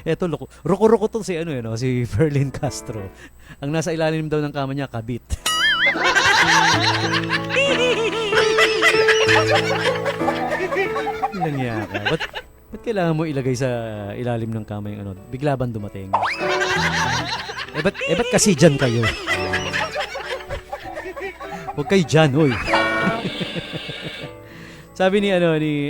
Eto, ruko-ruko to si si Ferlin Castro. Ang nasa ilalim daw ng kama niya, kabit. Nangyaka. Ba't kailangan mo ilagay sa ilalim ng kama yung bigla bang dumating? Ba't kasi dyan kayo? Huwag kayo dyan, hoy. Sabi ni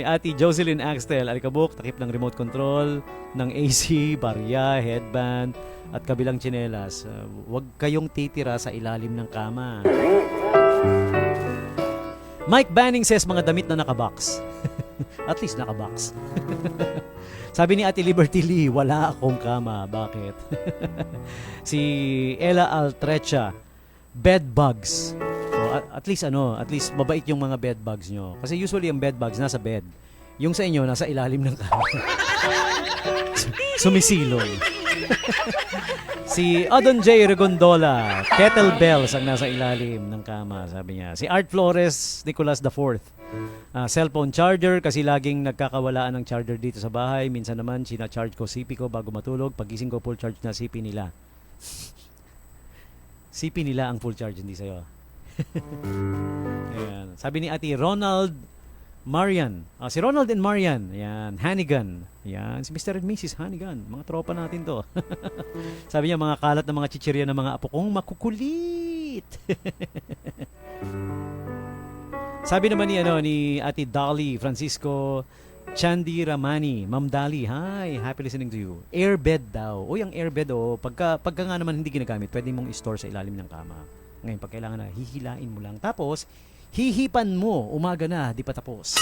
Ate Jocelyn Axtel, alikabok, takip ng remote control, ng AC, barya, headband, at kabilang tsinelas. Huwag kayong titira sa ilalim ng kama. Mike Banning says, mga damit na nakabox. At least nakabox. Sabi ni Ate Liberty Lee, wala akong kama. Bakit? Si Ella Altrecha, bed bugs. So, at least mabait yung mga bed bugs nyo. Kasi usually yung bed bugs nasa bed. Yung sa inyo, nasa ilalim ng kama. Sumisilong. Si Odon J. Regondola, kettlebells ang nasa ilalim ng kama, sabi niya. Si Art Flores Nicolas IV, cellphone charger kasi laging nagkakawalaan ng charger dito sa bahay. Minsan naman sina-charge ko CP ko bago matulog. Pagising ko full charge na CP nila. CP nila ang full charge, hindi sa'yo. Ayan. Sabi ni Ate Ronald Marian. Si Ronald and Marian. Ayan. Hannigan. Ayan. Si Mr. and Mrs. Hannigan. Mga tropa natin to. Sabi niya, mga kalat na mga chichirya ng mga apo kong makukulit. Sabi naman ni Ate Dolly Francisco Chandi Ramani. Ma'am Dolly, hi. Happy listening to you. Airbed daw. Uy, ang airbed pagka nga naman hindi ginagamit, pwede mong i-store sa ilalim ng kama. Ngayon, pag kailangan na, hihilain mo lang. Tapos, hihipan mo, umaga na, di pa tapos.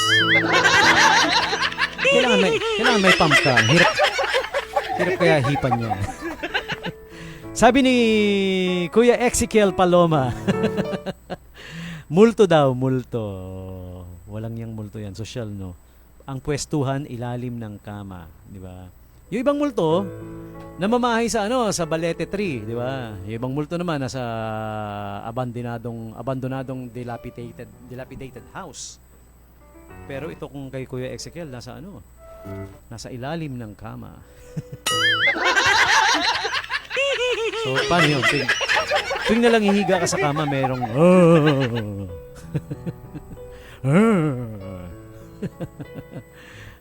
Kailangan may pump ka. Hirap kaya hipan niya. Sabi ni Kuya Ezekiel Paloma, multo daw, multo. Walang yang multo yan, social, no? Ang pwestuhan, ilalim ng kama, di ba? Yung ibang multo, namamahay sa sa Balete Tree, di ba? Yung ibang multo naman nasa abandonadong dilapidated house. Pero ito kung kay Kuya Ezekiel nasa nasa ilalim ng kama. So paano yun? Tuwing na lang hihiga ka sa kama, merong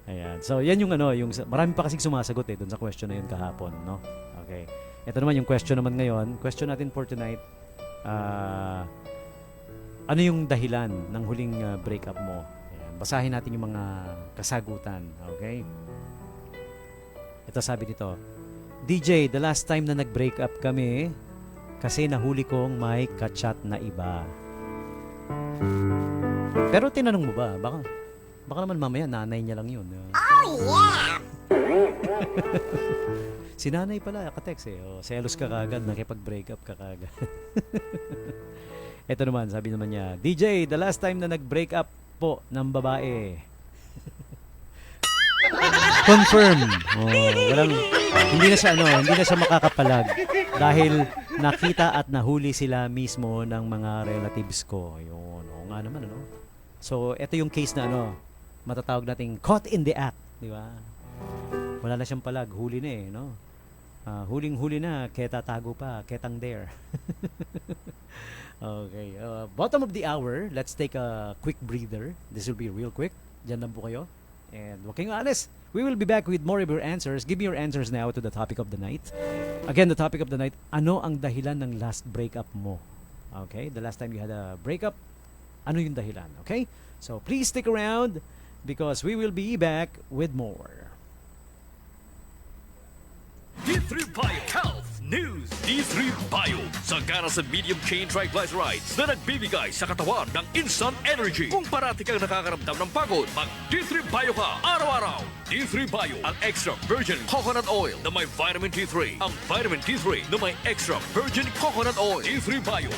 Ayan. So, yan yung marami pa kasing sumasagot doon sa question na yun kahapon, no? Okay. Ito naman yung question naman ngayon. Question natin for tonight. Ano yung dahilan ng huling breakup mo? Ayan, basahin natin yung mga kasagutan. Okay? Ito sabi dito, DJ, the last time na nag-break up kami kasi nahuli kong may kachat na iba. Pero tinanong mo ba? Baka naman mamaya nanay niya lang yun. Oh yeah! Si nanay pala, ka-text eh. Selos ka kagad, nakipag-break up ka kagad. Ito naman, sabi naman niya, DJ, the last time na nag-break up po ng babae. Confirm. Hindi na siya makakapalag dahil nakita at nahuli sila mismo ng mga relatives ko. Ayun, oo nga naman ano. So, ito yung case na matatawag nating caught in the act, di ba? Wala na siyang palag, huli na eh, no? Huling-huli na, kaya tatago pa, ketang there. Okay, bottom of the hour, let's take a quick breather. This will be real quick. Diyan lang po kayo. And huwag kayong alis. We will be back with more of your answers. Give me your answers now to the topic of the night. Again, the topic of the night, ano ang dahilan ng last breakup mo? Okay, the last time you had a breakup, ano yung dahilan? Okay, so please stick around because we will be back with more. D3 Bio Health News. D3 Bio, sagana sa medium chain triglycerides na nagbibigay sa katawan ng instant energy. Kung parati kang nakakaramdam ng pagod, mag D3 Bio ka araw-araw. D3 Bio, ang extra virgin coconut oil na may vitamin D3. Ang vitamin D3 na may extra virgin coconut oil. D3 Bio.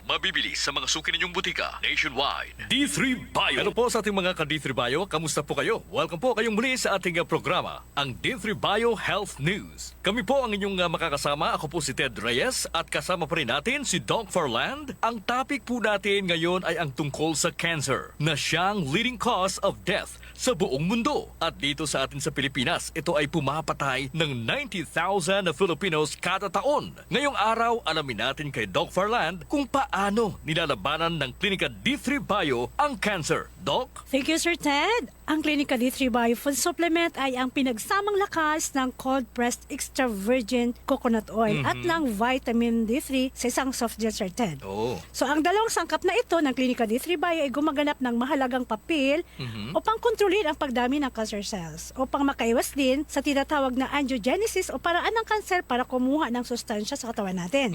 Mabibili sa mga suki ninyong butika nationwide. D3 Bio. Hello po sa ating mga ka-D3 Bio. Kamusta po kayo? Welcome po kayong muli sa ating programa, ang D3 Bio Health News. Kami po ang inyong makakasama. Ako po si Ted Reyes at kasama pa rin natin si Doc Farland. Ang topic po natin ngayon ay ang tungkol sa cancer na siyang leading cause of death sa buong mundo. At dito sa atin sa Pilipinas, ito ay pumapatay ng 90,000 na Filipinos kada taon. Ngayong araw, alamin natin kay Doc Farland kung paano nilalabanan ng Klinika D3 Bio ang cancer. Doc? Thank you, Sir Ted. Ang Klinika D3 Bio Food Supplement ay ang pinagsamang lakas ng cold-pressed extra virgin coconut oil at lang vitamin D3 sa isang soft gel, Sir Ted. Oh. So, ang dalawang sangkap na ito ng Klinika D3 Bio ay gumaganap ng mahalagang papel upang kontrolin ang pagdami ng cancer cells, upang makaiwas din sa tinatawag na angiogenesis o paraan ng kanser para kumuha ng sustansya sa katawan natin.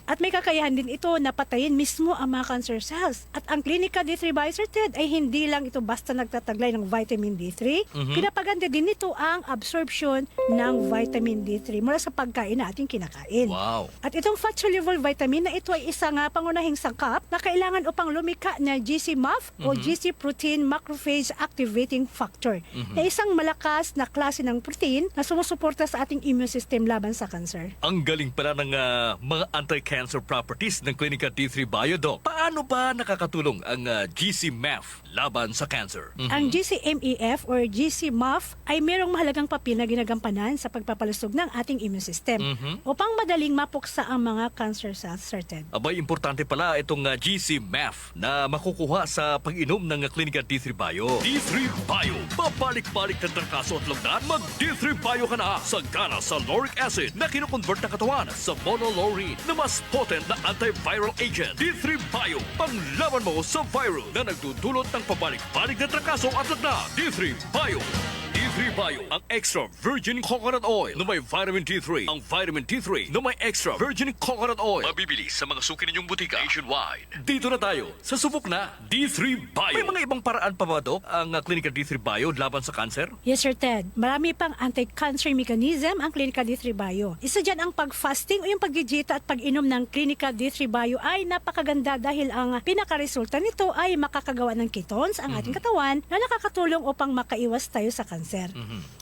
At may kakayahan din ito na patayin mismo ang mga cancer cells. At ang Klinika D3 Bio, Sir Ted, ay hindi lang ito basta nagtataglay ng vitamin D3, pinapaganda din nito ang absorption ng vitamin D3 mula sa pagkain na ating kinakain. Wow. At itong fat-soluble vitamin na ito ay isang pangunahing sangkap na kailangan upang lumika na GC-MAF o GC Protein Macrophage Activating Factor na isang malakas na klase ng protein na sumusuporta sa ating immune system laban sa cancer. Ang galing pala ng mga anti-cancer properties ng Klinika D3 Bio, Doc. Paano ba nakakatulong ang GC-MAF laban sa cancer? Ang GC-MEF or GC-MAF ay mayroong mahalagang papel na ginagampanan sa pagpapalusog ng ating immune system upang madaling mapuksa ang mga cancer cells, Sir Ted. Abay, importante pala itong GC-MAF na makukuha sa pag-inom ng Klinika D3 Bio. D3 Bio, babalik-balik ng trangkaso at lagdan, mag D3 Bio ka na. Sagana sa lauric acid na kinukonvert ng katawan sa monolaurine na mas potent na antiviral agent. D3 Bio, panglaban mo sa virus na nagdudulot ng pabalik-balik na trangkaso at lagdan. D3 Bio. D3 Bio, ang extra virgin coconut oil na may vitamin D3. Ang vitamin D3 na may extra virgin coconut oil. Mabibili sa mga suki ninyong butika nationwide. Dito na tayo sa subok na D3 Bio. May mga ibang paraan pa ba, Doc, ang Klinika D3 Bio laban sa cancer? Yes, Sir Ted. Marami pang anti-cancer mechanism ang Klinika D3 Bio. Isa dyan ang pag-fasting o yung pag-digita at pag-inom ng Klinika D3 Bio ay napakaganda dahil ang pinakaresulta nito ay makakagawa ng ketones ang ating katawan na nakakatulong upang makaiwas tayo sa cancer.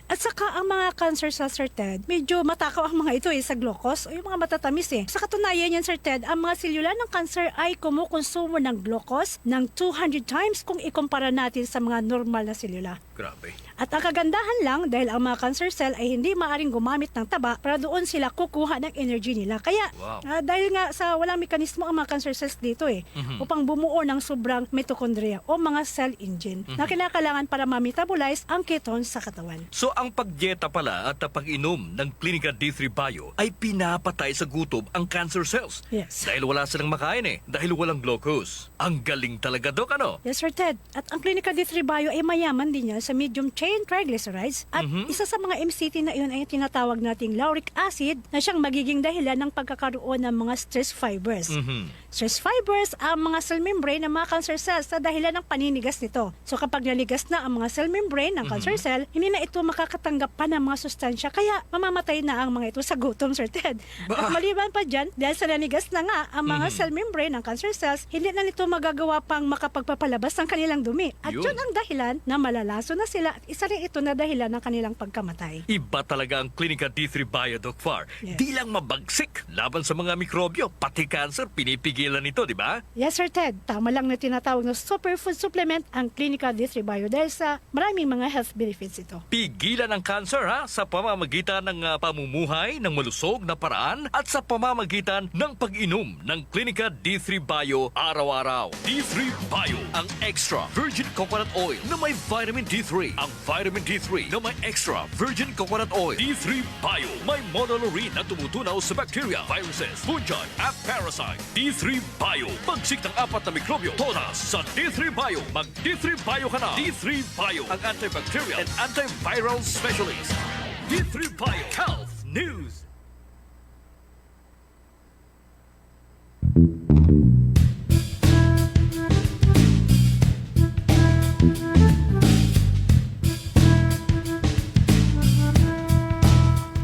At saka ang mga cancer cells, Sir Ted, medyo matakaw ang mga ito sa glucose o yung mga matatamis Sa katunayan yan, Sir Ted, ang mga selula ng cancer ay kumukonsumo ng glucose ng 200 times kung ikumpara natin sa mga normal na selula. Grabe. At ang kagandahan lang dahil ang mga cancer cell ay hindi maaring gumamit ng taba para doon sila kukuha ng energy nila. Kaya Wow. dahil nga sa walang mekanismo ang mga cancer cells dito upang bumuo ng sobrang mitochondria o mga cell engine na kinakailangan para ma-metabolize ang ketones sa katawan. So ang pagdieta pala at pag-inom ng Clinica D3 Bio ay pinapatay sa gutom ang cancer cells. Yes. Dahil wala silang makain dahil walang glucose. Ang galing talaga, Dok, ano? Yes, Sir Ted. At ang Clinica D3 Bio ay mayaman din yan sa medium chain triglycerides at isa sa mga MCT na iyon ay tinatawag nating lauric acid na siyang magiging dahilan ng pagkakaroon ng mga stress fibers. Stress fibers ang mga cell membrane ng mga cancer cells sa dahilan ng paninigas nito. So kapag naligas na ang mga cell membrane ng cancer cell, hindi na ito makakatanggap pa ng mga sustansya kaya mamamatay na ang mga ito sa gutom, Sir Ted. At maliban pa dyan, dahil sa nanigas na nga ang mga cell membrane ng cancer cells, hindi na nito magagawa pang makapagpapalabas ng kanilang dumi. At Yun. yun ang dahilan na malalaso na sila at isa rin ito na dahilan ng kanilang pagkamatay. Iba talaga ang Clinica D3 Bio, Doc Far. Yes. Di lang mabagsik laban sa mga mikrobyo, pati cancer, pinipigilan ito, di ba? Yes, Sir Ted. Tama lang na tinatawag na superfood supplement ang Clinica D3 Bio dahil sa maraming mga health benefits ito. Pigilan ang cancer sa pamamagitan ng pamumuhay ng malusog na paraan at sa pamamagitan ng pag-inom ng Clinica D3 Bio araw-araw. D3 Bio, ang extra virgin coconut oil na may vitamin D3. Ang vitamin D3 na may extra virgin coconut oil. D3 Bio, may monolaurin na tumutunaw sa bacteria, viruses, fungi at parasite. D3 Bio, pagsik ng 4 na mikrobyo. Todas sa D3 Bio. Mag D3 Bio ka na. D3 Bio, ang antibacterial and antiviral specialist. D3 Bio Health News.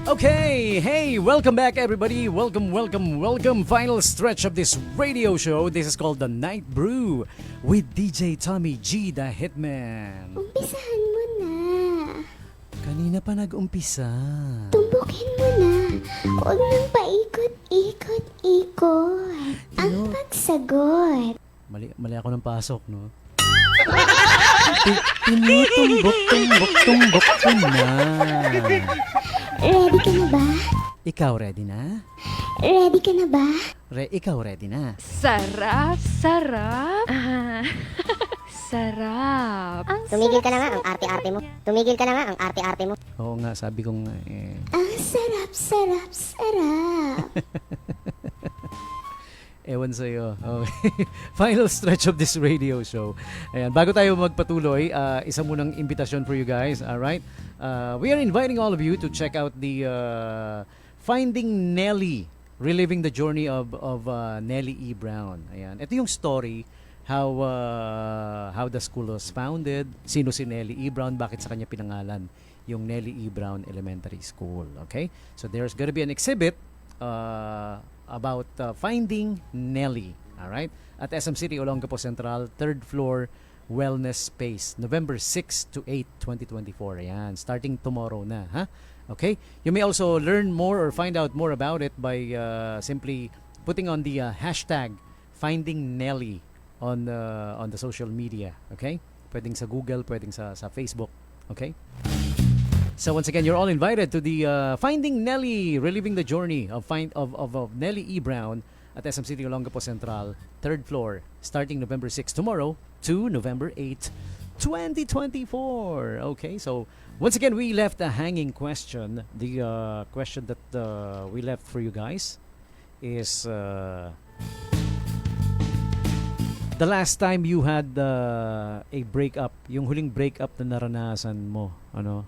Okay, hey, welcome back everybody. Welcome. Final stretch of this radio show. This is called The Night Brew with DJ Tommy G, the Hitman. Umpisahan mo na. Kanina pa nag-umpisa. Tumbukin mo na. Huwag nang paikot-ikot-ikot. Ang pagsagot. Mali ako ng pasok, no? Tinutumbok-tumbok ko na. Ready ka na ba? Ikaw ready na? Ready ka na ba? Ikaw ready na? Sarap, sarap. Sarap. Ang Tumigil ka na nga ang arte-arte mo. Tumigil ka na nga ang arte-arte mo. Oo nga, sabi ko nga Ang sarap. Ewan sa'yo. Okay. Final stretch of this radio show. Ayan. Bago tayo magpatuloy, isa munang invitation for you guys. Alright? We are inviting all of you to check out the Finding Nelly, reliving the journey of Nelly E. Brown. Ayan. Ito yung story how the school was founded, sino si Nelly E. Brown, bakit sa kanya pinangalan yung Nelly E. Brown Elementary School. Okay? So there's gonna be an exhibit about Finding Nelly. Alright? At SM City, Olongapo Central, 3rd floor, Wellness Space, November 6 to 8, 2024. Ayan, starting tomorrow na. Ha? Okay? You may also learn more or find out more about it by simply putting on the hashtag Finding Nelly on the social media. Okay? Pwedeng sa Google, pwedeng sa Facebook. Okay? So once again, you're all invited to the Finding Nelly, reliving the journey of Nelly E. Brown at SM City, Olongapo Central, 3rd floor, starting November 6 tomorrow to November 8, 2024. Okay, so once again, we left a hanging question. The question that we left for you guys is the last time you had a breakup, yung huling breakup na naranasan mo, ano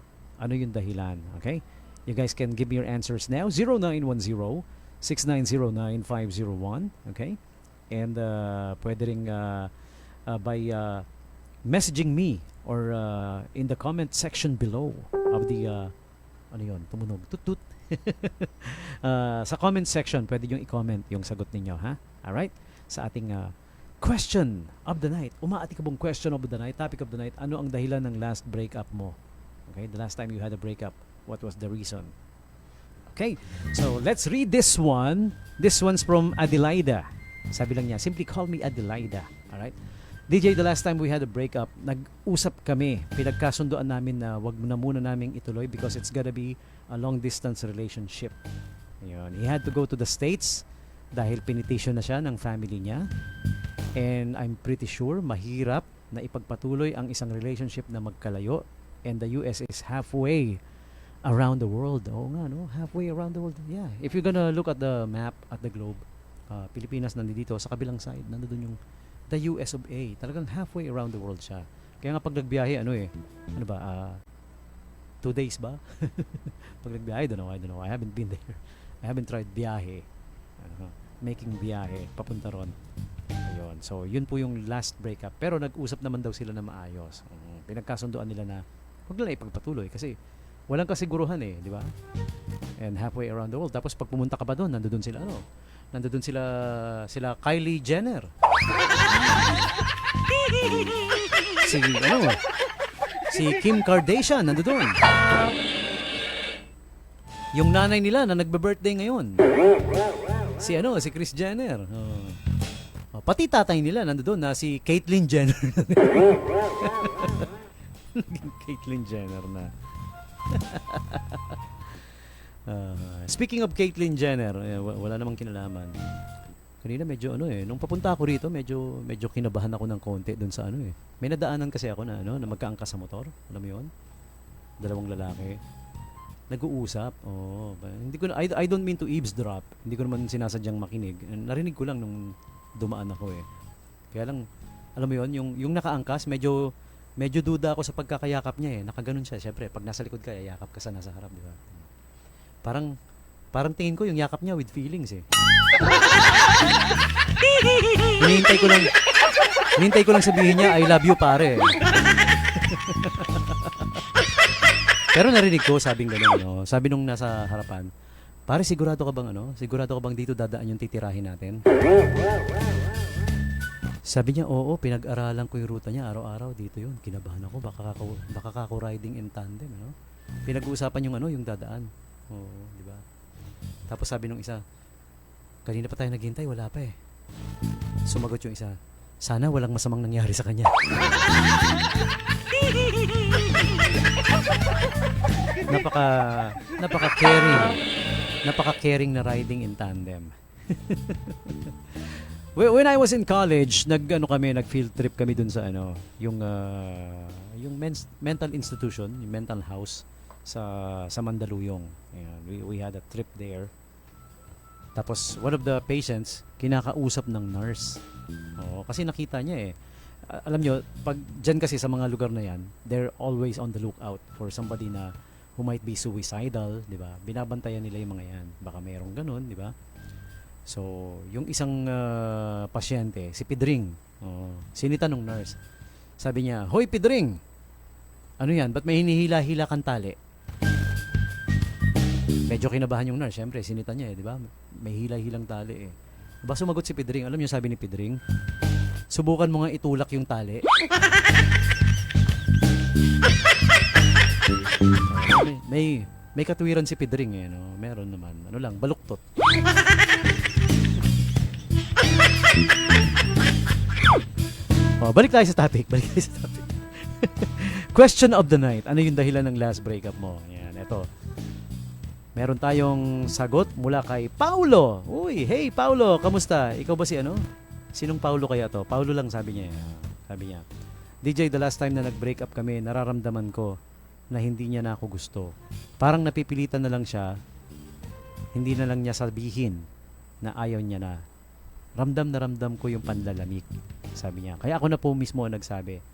yung dahilan? Okay? You guys can give me your answers now. 0910-6909-501. Okay? And pwede rin by messaging me or in the comment section below of the ano yun? Tumunog. Tut-tut. Sa comment section, pwede yung i-comment yung sagot ninyo, ha? Alright? Sa ating question of the night. Umaatikabong question of the night, topic of the night. Ano ang dahilan ng last breakup mo? Okay, the last time you had a breakup, what was the reason? Okay, so let's read this one. This one's from Adelaida. Sabi lang niya, simply call me Adelaida. Alright? DJ, the last time we had a breakup, nag-usap kami. Pinagkasundoan namin na wag na muna naming ituloy because it's gotta be a long-distance relationship. Ayun. He had to go to the States dahil pinitisyon na siya ng family niya. And I'm pretty sure mahirap na ipagpatuloy ang isang relationship na magkalayo. And the US is halfway around the world. Oo nga, no? Halfway around the world. Yeah. If you're gonna look at the map, at the globe, Pilipinas nandito, sa kabilang side, nandun yung the US of A. Talagang halfway around the world siya. Kaya nga pag nagbiyahe, 2 days ba? Pag nagbiyahe, I don't know. I haven't been there. I haven't tried biyahe. Making biyahe, papunta ron. Ayun. So, yun po yung last breakup. Pero nag-usap naman daw sila na maayos. Pinagkasunduan nila na huwag nila ipagpatuloy kasi walang kasiguruhan eh, di ba? And halfway around the world. Tapos pag pumunta ka pa doon, nandoon sila Kylie Jenner. Si Kim Kardashian nandoon. Yung nanay nila na nagbe-birthday ngayon. Si Kris Jenner. Pati tatay nila nandoon na si Caitlyn Jenner. Caitlyn Jenner na. Speaking of Caitlyn Jenner, wala namang kinalaman. Kanina medyo nung papunta ako rito, medyo kinabahan ako ng konti doon sa May nadaanan kasi ako na na magkaangkas sa motor. Alam mo 'yon? Dalawang lalaki nag-uusap. I don't mean to eavesdrop. Hindi ko naman sinasadyang makinig. Narinig ko lang nung dumaan ako eh. Kaya lang alam mo 'yon, yung nakaangkas, medyo duda ako sa pagkakayakap niya eh. Nakaganon siya. Syempre, pag nasa likod ka, yakap ka sa nasa harap, di ba? Parang tingin ko yung yakap niya with feelings eh. Hinihintay ko lang sabihin niya, I love you pare. Pero narinig ko, sabing gano'n, sabi nung nasa harapan, pare sigurado ka bang dito dadaan yung titirahin natin? Sabi niya, oo, pinag-aralan ko yung ruta niya, araw-araw dito yun. Kinabahan ako, baka kako riding in tandem, Pinag-uusapan yung dadaan. Oo, di ba? Tapos sabi nung isa, kanina pa tayo naghintay, wala pa eh. Sumagot yung isa, sana walang masamang nangyari sa kanya. Napaka-caring na riding in tandem. When I was in college, nag-field trip kami dun sa yung mental institution, yung mental house sa Mandaluyong. Ayan, we had a trip there. Tapos one of the patients kinakausap ng nurse. Kasi nakita niya eh. Alam nyo, pag dyan kasi sa mga lugar na yan, they're always on the lookout for somebody na who might be suicidal, di ba? Binabantayan nila yung mga yan. Baka mayroong ganun, di ba? So, yung isang pasyente, si Pidring, sinita nung nurse. Sabi niya, "Hoy Pidring, ano yan? Ba't may hinihila-hila kang tali?" Medyo kinabahan yung nurse, syempre, sinita niya eh, di ba? May hila-hilang tali eh. Diba sumagot si Pidring? Alam niyo sabi ni Pidring? Subukan mo nga itulak yung tali. May katuwiran si Pidring eh, no? Meron naman. Baluktot. Balik tayo sa topic. Question of the night. Ano yung dahilan ng last breakup mo? Yan, eto. Meron tayong sagot mula kay Paulo. Uy, hey Paulo, kamusta? Ikaw ba si Sinong Paulo kaya to? Paulo lang sabi niya. Sabi niya, DJ, the last time na nag-break up kami, nararamdaman ko na hindi niya na ako gusto. Parang napipilitan na lang siya, hindi na lang niya sabihin na ayaw niya na. Ramdam na ramdam ko yung panlalamig, sabi niya. Kaya ako na po mismo nagsabi,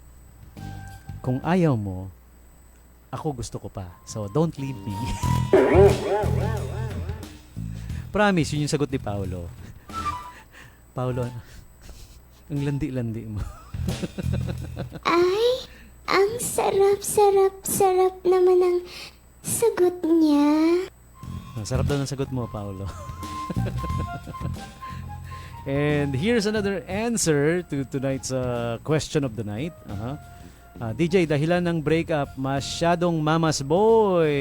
kung ayaw mo, ako gusto ko pa. So, don't leave me. Promise, yun yung sagot ni Paulo. Paulo, ang landi-landi mo. Ay, ang sarap naman ang sagot niya. Sarap daw ng sagot mo, Paulo. And here's another answer to tonight's question of the night. DJ, dahilan ng breakup, masyadong mama's boy.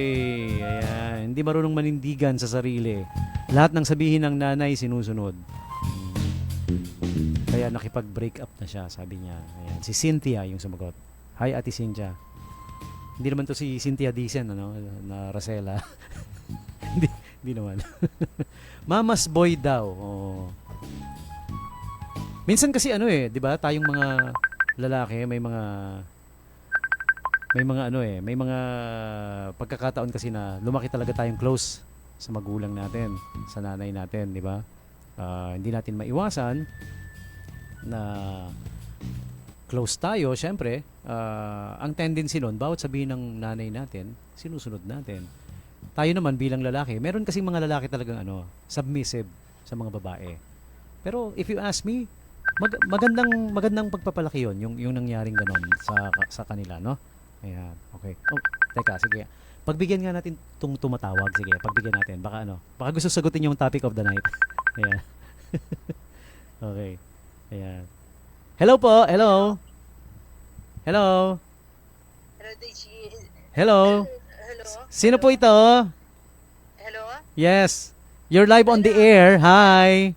Ayan, hindi marunong manindigan sa sarili. Lahat ng sabihin ng nanay sinusunod. Kaya kaya nakipag-break up na siya, sabi niya. Ayan. Si Cynthia yung sumagot. Hi, Ate Cynthia. Hindi naman to si Cynthia Dicen, ano, na Rosella. hindi naman. Mama's boy daw. Oh. Minsan kasi ano 'di ba? Tayong mga lalaki may mga may mga pagkakataon kasi na lumaki talaga tayong close sa magulang natin, sa nanay natin, 'di ba? Hindi natin maiwasan na close tayo, syempre. Ang tendency nun, bawat sabihin ng nanay natin, sinusunod natin. Tayo naman bilang lalaki, meron kasing mga lalaki talagang submissive sa mga babae. Pero if you ask me, magandang pagpapalaki yon, yung nangyaring ganon sa kanila, no? Ayan, okay. Oh, teka, sige. Pagbigyan nga natin tong tumatawag, sige. Pagbigyan natin, baka gusto sagutin yung topic of the night. Ayan. Okay. Ayan. Hello po, hello. Hello. Hello, DG. Hello. Hello. Sino po ito? Hello. Yes. You're live on the air. Hi.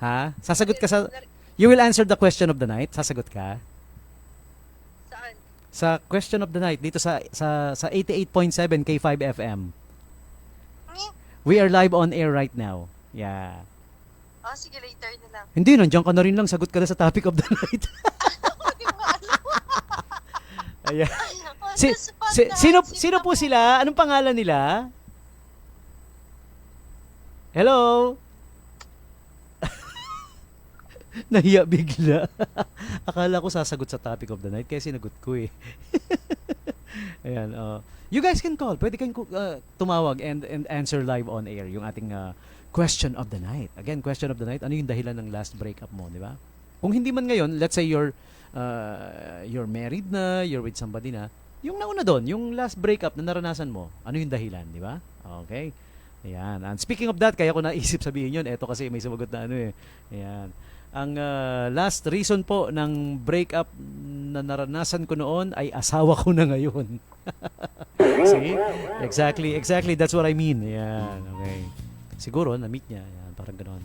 Ha? Sasagot ka sa... You will answer the question of the night? Sasagot ka? Saan? Sa question of the night dito sa 88.7 K5 FM. We are live on air right now. Yeah. Sige, later na lang. Hindi, nandiyan ka na rin lang. Sagot ka na sa topic of the night. Ayan. Sino po sila? Anong pangalan nila? Hello? Nahiya bigla. Akala ko sasagot sa topic of the night kaya sinagot ko eh. Ayan. You guys can call. Pwede kayong tumawag and answer live on air yung ating question of the night. Again, question of the night. Ano yung dahilan ng last breakup mo, di ba? Kung hindi man ngayon, let's say you're married na, you're with somebody na, yung nauna doon, yung last breakup na naranasan mo, ano yung dahilan, di ba? Okay. Ayan. And speaking of that, kaya ko naisip sabihin yun. Eto kasi may sumagot na Ayan. Ang last reason po ng breakup na naranasan ko noon ay asawa ko na ngayon. See? Exactly. That's what I mean. Ayan. Okay. Siguro, na-meet niya. Ayan, parang gano'n.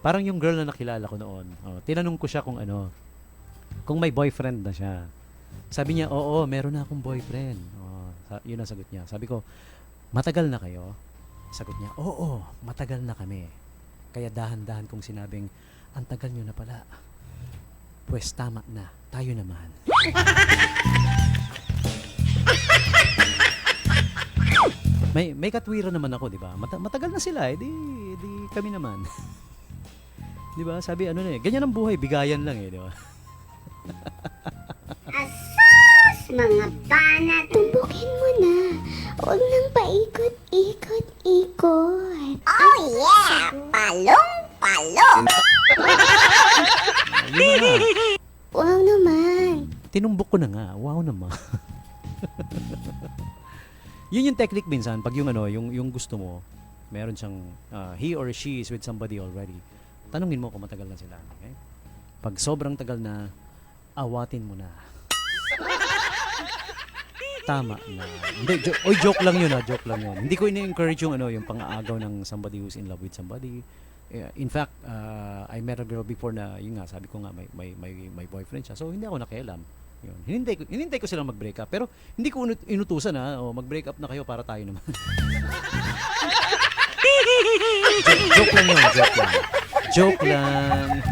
Parang yung girl na nakilala ko noon. Tinanong ko siya kung may boyfriend na siya. Sabi niya, oo, meron na akong boyfriend. Yun ang sagot niya. Sabi ko, matagal na kayo? Sagot niya, oo, matagal na kami. Kaya dahan-dahan kong sinabing, ang tagal nyo na pala. Pues tama na, tayo naman. May katwiran naman ako, di ba? Matagal na sila, di kami naman. Di ba? Sabi ganyan ang buhay, bigayan lang di ba? Asos, mga banat. Tumbukin mo na. Huwag nang paikot-ikot-ikot. Oh yeah! Palong-palong! Wow naman. Tinumbok ko na nga. Wow naman. Yun yung technique minsan pag yung gusto mo, meron siyang he or she is with somebody already. Tanungin mo kung matagal na sila, okay? Pag sobrang tagal na, awatin mo na. Tama na. Hindi, joke lang yun joke lang yun. Hindi ko ini-encourage yung yung pang-aagaw ng somebody who's in love with somebody. In fact, I met a girl before na, yun nga, sabi ko nga, may boyfriend siya. So, hindi ako nakialam. Yun. Hinintay ko silang mag-break up. Pero, hindi ko inutusan mag-break up na kayo para tayo naman. Joke lang yun, Joke lang.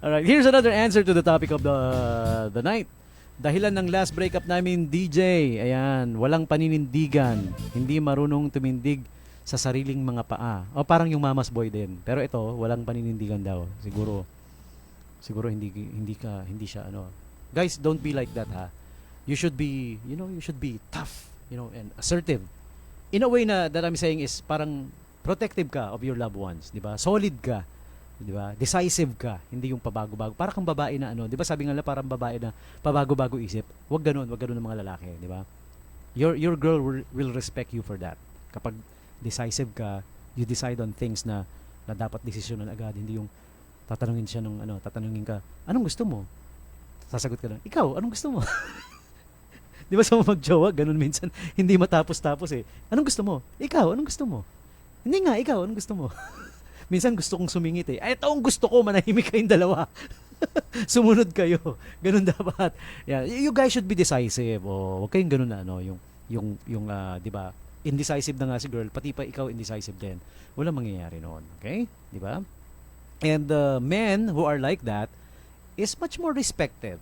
Alright, here's another answer to the topic of the night. Dahilan ng last breakup namin, DJ, ayan, walang paninindigan. Hindi marunong tumindig sa sariling mga paa. O parang yung mama's boy din. Pero ito, walang paninindigan daw. Siguro hindi siya Guys, don't be like that ha. You should be, you should be tough, and assertive. In a way na that I'm saying is parang protective ka of your loved ones, 'di ba? Solid ka, 'di ba? Decisive ka, hindi yung pabago-bago. Para kang babae na 'di ba? Sabi nga nila parang babae na pabago-bago isip. Wag ganoon ng mga lalaki, 'di ba? Your girl will respect you for that. Kapag decisive ka, you decide on things na dapat desisyonan agad, hindi yung tatanungin ka, anong gusto mo? Sasagot ka lang, ikaw, anong gusto mo? Di ba sa mga magjowa, ganun minsan, hindi matapos-tapos Anong gusto mo? Ikaw, anong gusto mo? Hindi nga, ikaw, anong gusto mo? Minsan gusto kong sumingit eh. Ay, ito ang gusto ko, manahimik kayong dalawa. Sumunod kayo. Ganun dapat. Yeah, you guys should be decisive. O, wag kayong ganun na, ano, di ba, indecisive na nga si girl, pati pa ikaw indecisive din. Wala mangyayari noon. Okay? Di ba? And men who are like that is much more respected.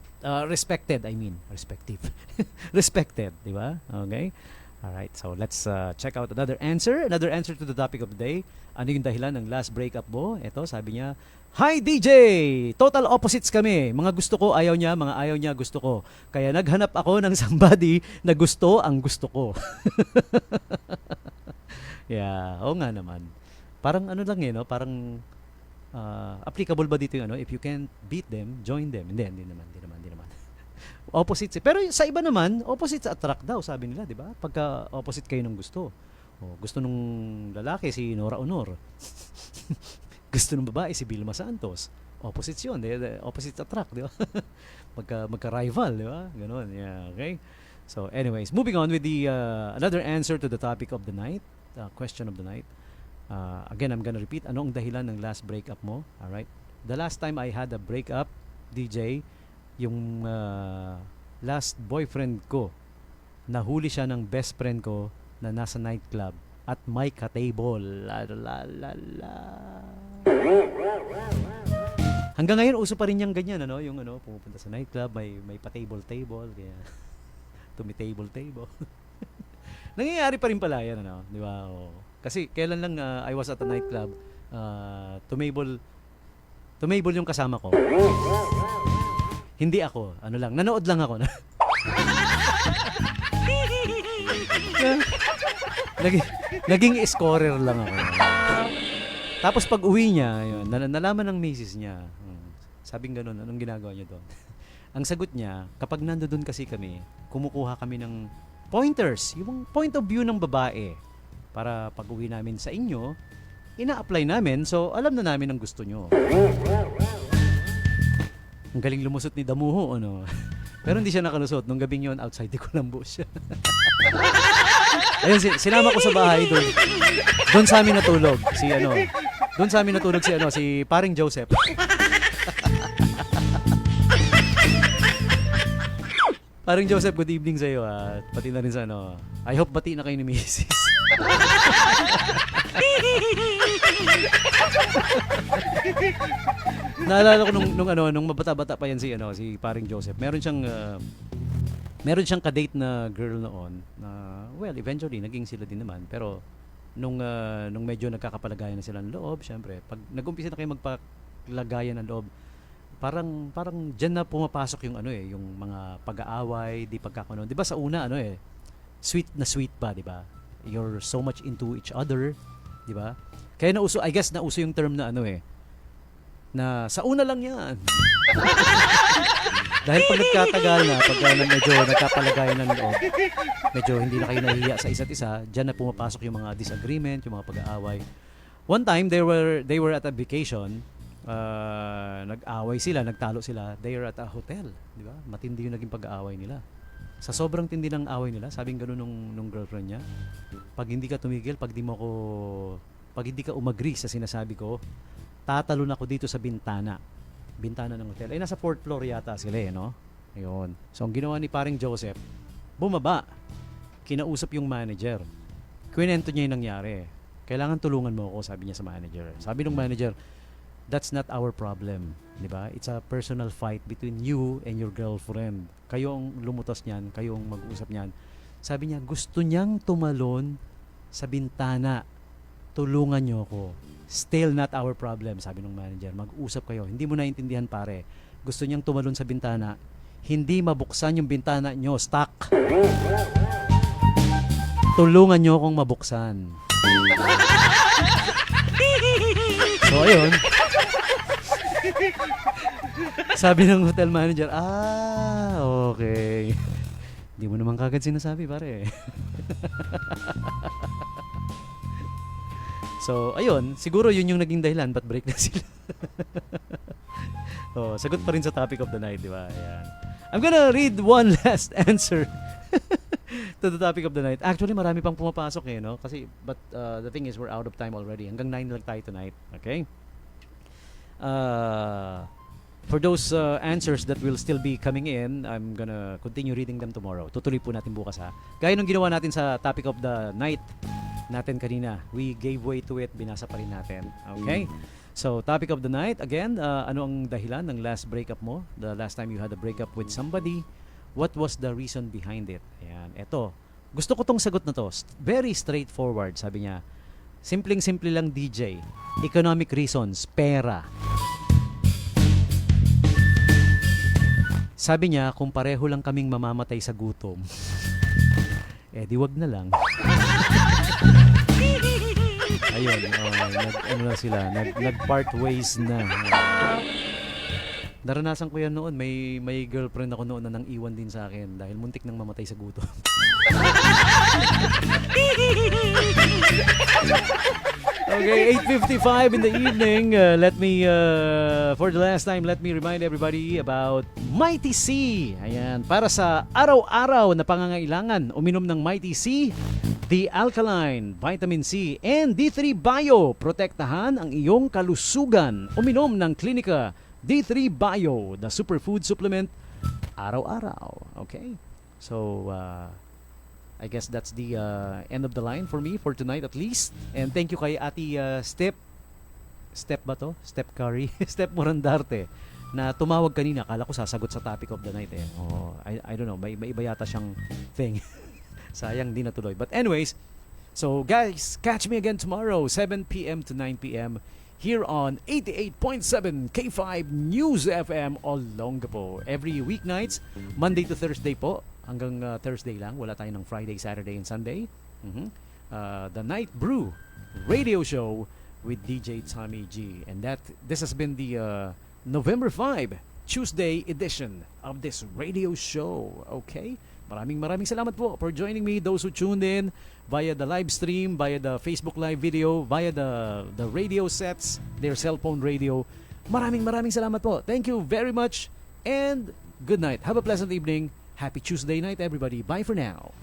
Respected, I mean. Respective. Respected, di ba? Okay? Alright, so let's check out another answer. Another answer to the topic of the day. Ano yung dahilan ng last breakup mo? Ito, sabi niya, Hi DJ! Total opposites kami. Mga gusto ko, ayaw niya. Mga ayaw niya, gusto ko. Kaya naghanap ako ng somebody na gusto ang gusto ko. Yeah, oo nga naman. Parang ano lang no? Parang applicable ba dito yung ano? If you can't beat them, join them. Hindi naman. Opposites. Pero sa iba naman, opposites attract daw, sabi nila, di ba? Pagka opposite kayo ng gusto. Gusto nung lalaki si Nora Honor. Gusto ng babae si Vilma Santos. Opposites yun. Opposites attract, di ba? Magka-rival, di ba? Ganon. Yeah, okay? So anyways, moving on with the another answer to the topic of the night. Question of the night. Again, I'm gonna repeat. Ano ang dahilan ng last breakup mo? Alright? The last time I had a breakup, DJ, yung last boyfriend ko, nahuli siya ng best friend ko na nasa nightclub at may ka-table. Hanggang ngayon uso pa rin yung ganyan, ano, yung ano, pumupunta sa nightclub, may pa-table kaya tumi-table. Nangyayari pa rin pala yan, ano, di ba? Kasi kailan lang I was at a nightclub, tumable yung kasama ko. Hindi ako, ano lang, nanood lang ako. Naging scorer lang ako. Tapos pag uwi niya, yun, nalaman ng misis niya. Sabing ganun, anong ginagawa niya doon? Ang sagot niya, kapag nandoon kasi kami, kumukuha kami ng pointers, yung point of view ng babae. Para pag uwi namin sa inyo, ina-apply namin, so alam na namin ang gusto nyo. Ang galing lumusot ni Damuho, ano. Pero hindi siya nakalusot. Nung gabing yun, outside di ko lang buhos siya. Ayun, sinama ko sa bahay doon. Doon sa amin natulog. Si paring Joseph. Paring Joseph, good evening sa iyo. Pati na rin sa ano. I hope bati na kayo ni Mrs. Naalala ko nung mabata-bata pa yan si paring Joseph. Meron siyang ka-date na girl noon na well, eventually naging sila din naman, pero nung medyo nagkakapalagayan na sila ng loob, syempre, pag nag-umpisa na kayo magpalagayan ng loob, parang diyan na pumapasok yung yung mga pag-aaway, di pagkakaano. 'Di ba sa una sweet pa, 'di ba? You're so much into each other, 'di ba? Kaya nauso yung term na na sa una lang yan. Dahil pag nagkatagal na, pag medyo nagkapalagayan ng loob, medyo hindi na kayo nahihiya sa isa't isa, dyan na pumapasok yung mga disagreement, yung mga pag-aaway. One time, they were at a vacation, nag-away sila, nagtalo sila, they were at a hotel, di ba? Matindi yung naging pag-aaway nila. Sa sobrang tindi ng away nila, sabing gano'n nung girlfriend niya, pag hindi ka tumigil, pag hindi ka umagri sa sinasabi ko, tatalon ako dito sa bintana ng hotel. Nasa 4th floor yata sila no? Ayun. So, ang ginawa ni paring Joseph, bumaba. Kinausap yung manager. Kwento niya yung nangyari. Kailangan tulungan mo ako, sabi niya sa manager. Sabi ng manager, that's not our problem. Diba? It's a personal fight between you and your girlfriend. Kayo ang lumutas niyan, kayo ang mag-usap niyan. Sabi niya, gusto niyang tumalon sa bintana. Tulungan niyo ako. Still not our problem, sabi ng manager. Mag-usap kayo. Hindi mo naintindihan, pare. Gusto niyang tumalon sa bintana. Hindi mabuksan yung bintana niyo. Stuck. Tulungan niyo akong mabuksan. So, ayun. Sabi ng hotel manager, okay. Hindi mo naman kagad sinasabi, pare. So, ayun, siguro yun yung naging dahilan ba't break na sila. Sagot pa rin sa topic of the night, di ba? Ayan. I'm gonna read one last answer to the topic of the night. Actually, marami pang pumapasok eh, no? Kasi, but the thing is, we're out of time already. Hanggang 9 lang tayo tonight. Okay? For those answers that will still be coming in, I'm gonna continue reading them tomorrow. Tutuloy po natin bukas, ha? Gaya nung ginawa natin sa topic of the night natin kanina. We gave way to it, binasa pa rin natin. Okay? So, topic of the night, again, ano ang dahilan ng last breakup mo? The last time you had a breakup with somebody? What was the reason behind it? Ayan, eto. Gusto ko tong sagot na to. Very straightforward, sabi niya. Simpleng-simple lang, DJ. Economic reasons, pera. Sabi niya, kung pareho lang kaming mamamatay sa gutom, di wag na lang. Ayun, ano na sila, nag-part ways na. Naranasan ko yan noon. May girlfriend ako noon na nang iwan din sa akin dahil muntik nang mamatay sa gutom. Okay, 8:55 in the evening. Let me, for the last time, let me remind everybody about Mighty C. Ayan, para sa araw-araw na pangangailangan, uminom ng Mighty C, The Alkaline, Vitamin C, and D3 Bio. Protektahan ang iyong kalusugan. Uminom ng Clinica D3 Bio, the superfood supplement, araw-araw. Okay? So, I guess that's the end of the line for me for tonight at least. And thank you kay Ati Step ba to? Step Curry? Step Morandarte na tumawag kanina. Akala ko sasagot sa topic of the night eh. Oh, I don't know. May iba yata siyang thing. Sayang di natuloy. But anyways, so guys, catch me again tomorrow 7 p.m. to 9 p.m. here on 88.7 K5 News FM Olongapo. Every weeknights, Monday to Thursday po. Hanggang Thursday lang. Wala tayo ng Friday, Saturday, and Sunday. The Night Brew Radio Show with DJ Tommy G. And this has been the November 5, Tuesday edition of this radio show. Okay? Maraming salamat po for joining me. Those who tuned in via the live stream, via the Facebook live video, via the radio sets, their cell phone radio. Maraming salamat po. Thank you very much and good night. Have a pleasant evening. Happy Tuesday night, everybody. Bye for now.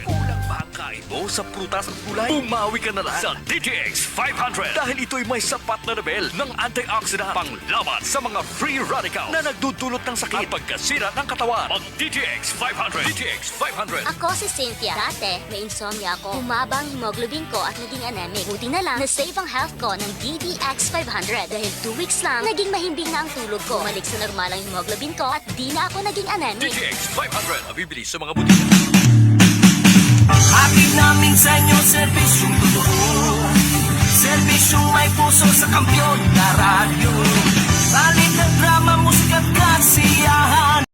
Kulang ba ang kain mo sa prutas at gulay? Umawi ka na lang sa DTX 500 dahil ito'y may sapat na level ng antioxidant panglaban sa mga free radical na nagdudulot ng sakit at pagkasira ng katawan. Mag DTX 500. DTX 500. Ako si Cynthia. Dati, may insomnia ako. Humaba ang hemoglobin ko at naging anemic. Buti na lang, na-save ang health ko ng DTX 500. Dahil 2 weeks lang, naging mahimbing na ang tulog ko. Bumalik sa normal ang hemoglobin ko at di na ako naging anemic. DTX 500. Mabibili sa mga butika. Hatid namin sa inyo sa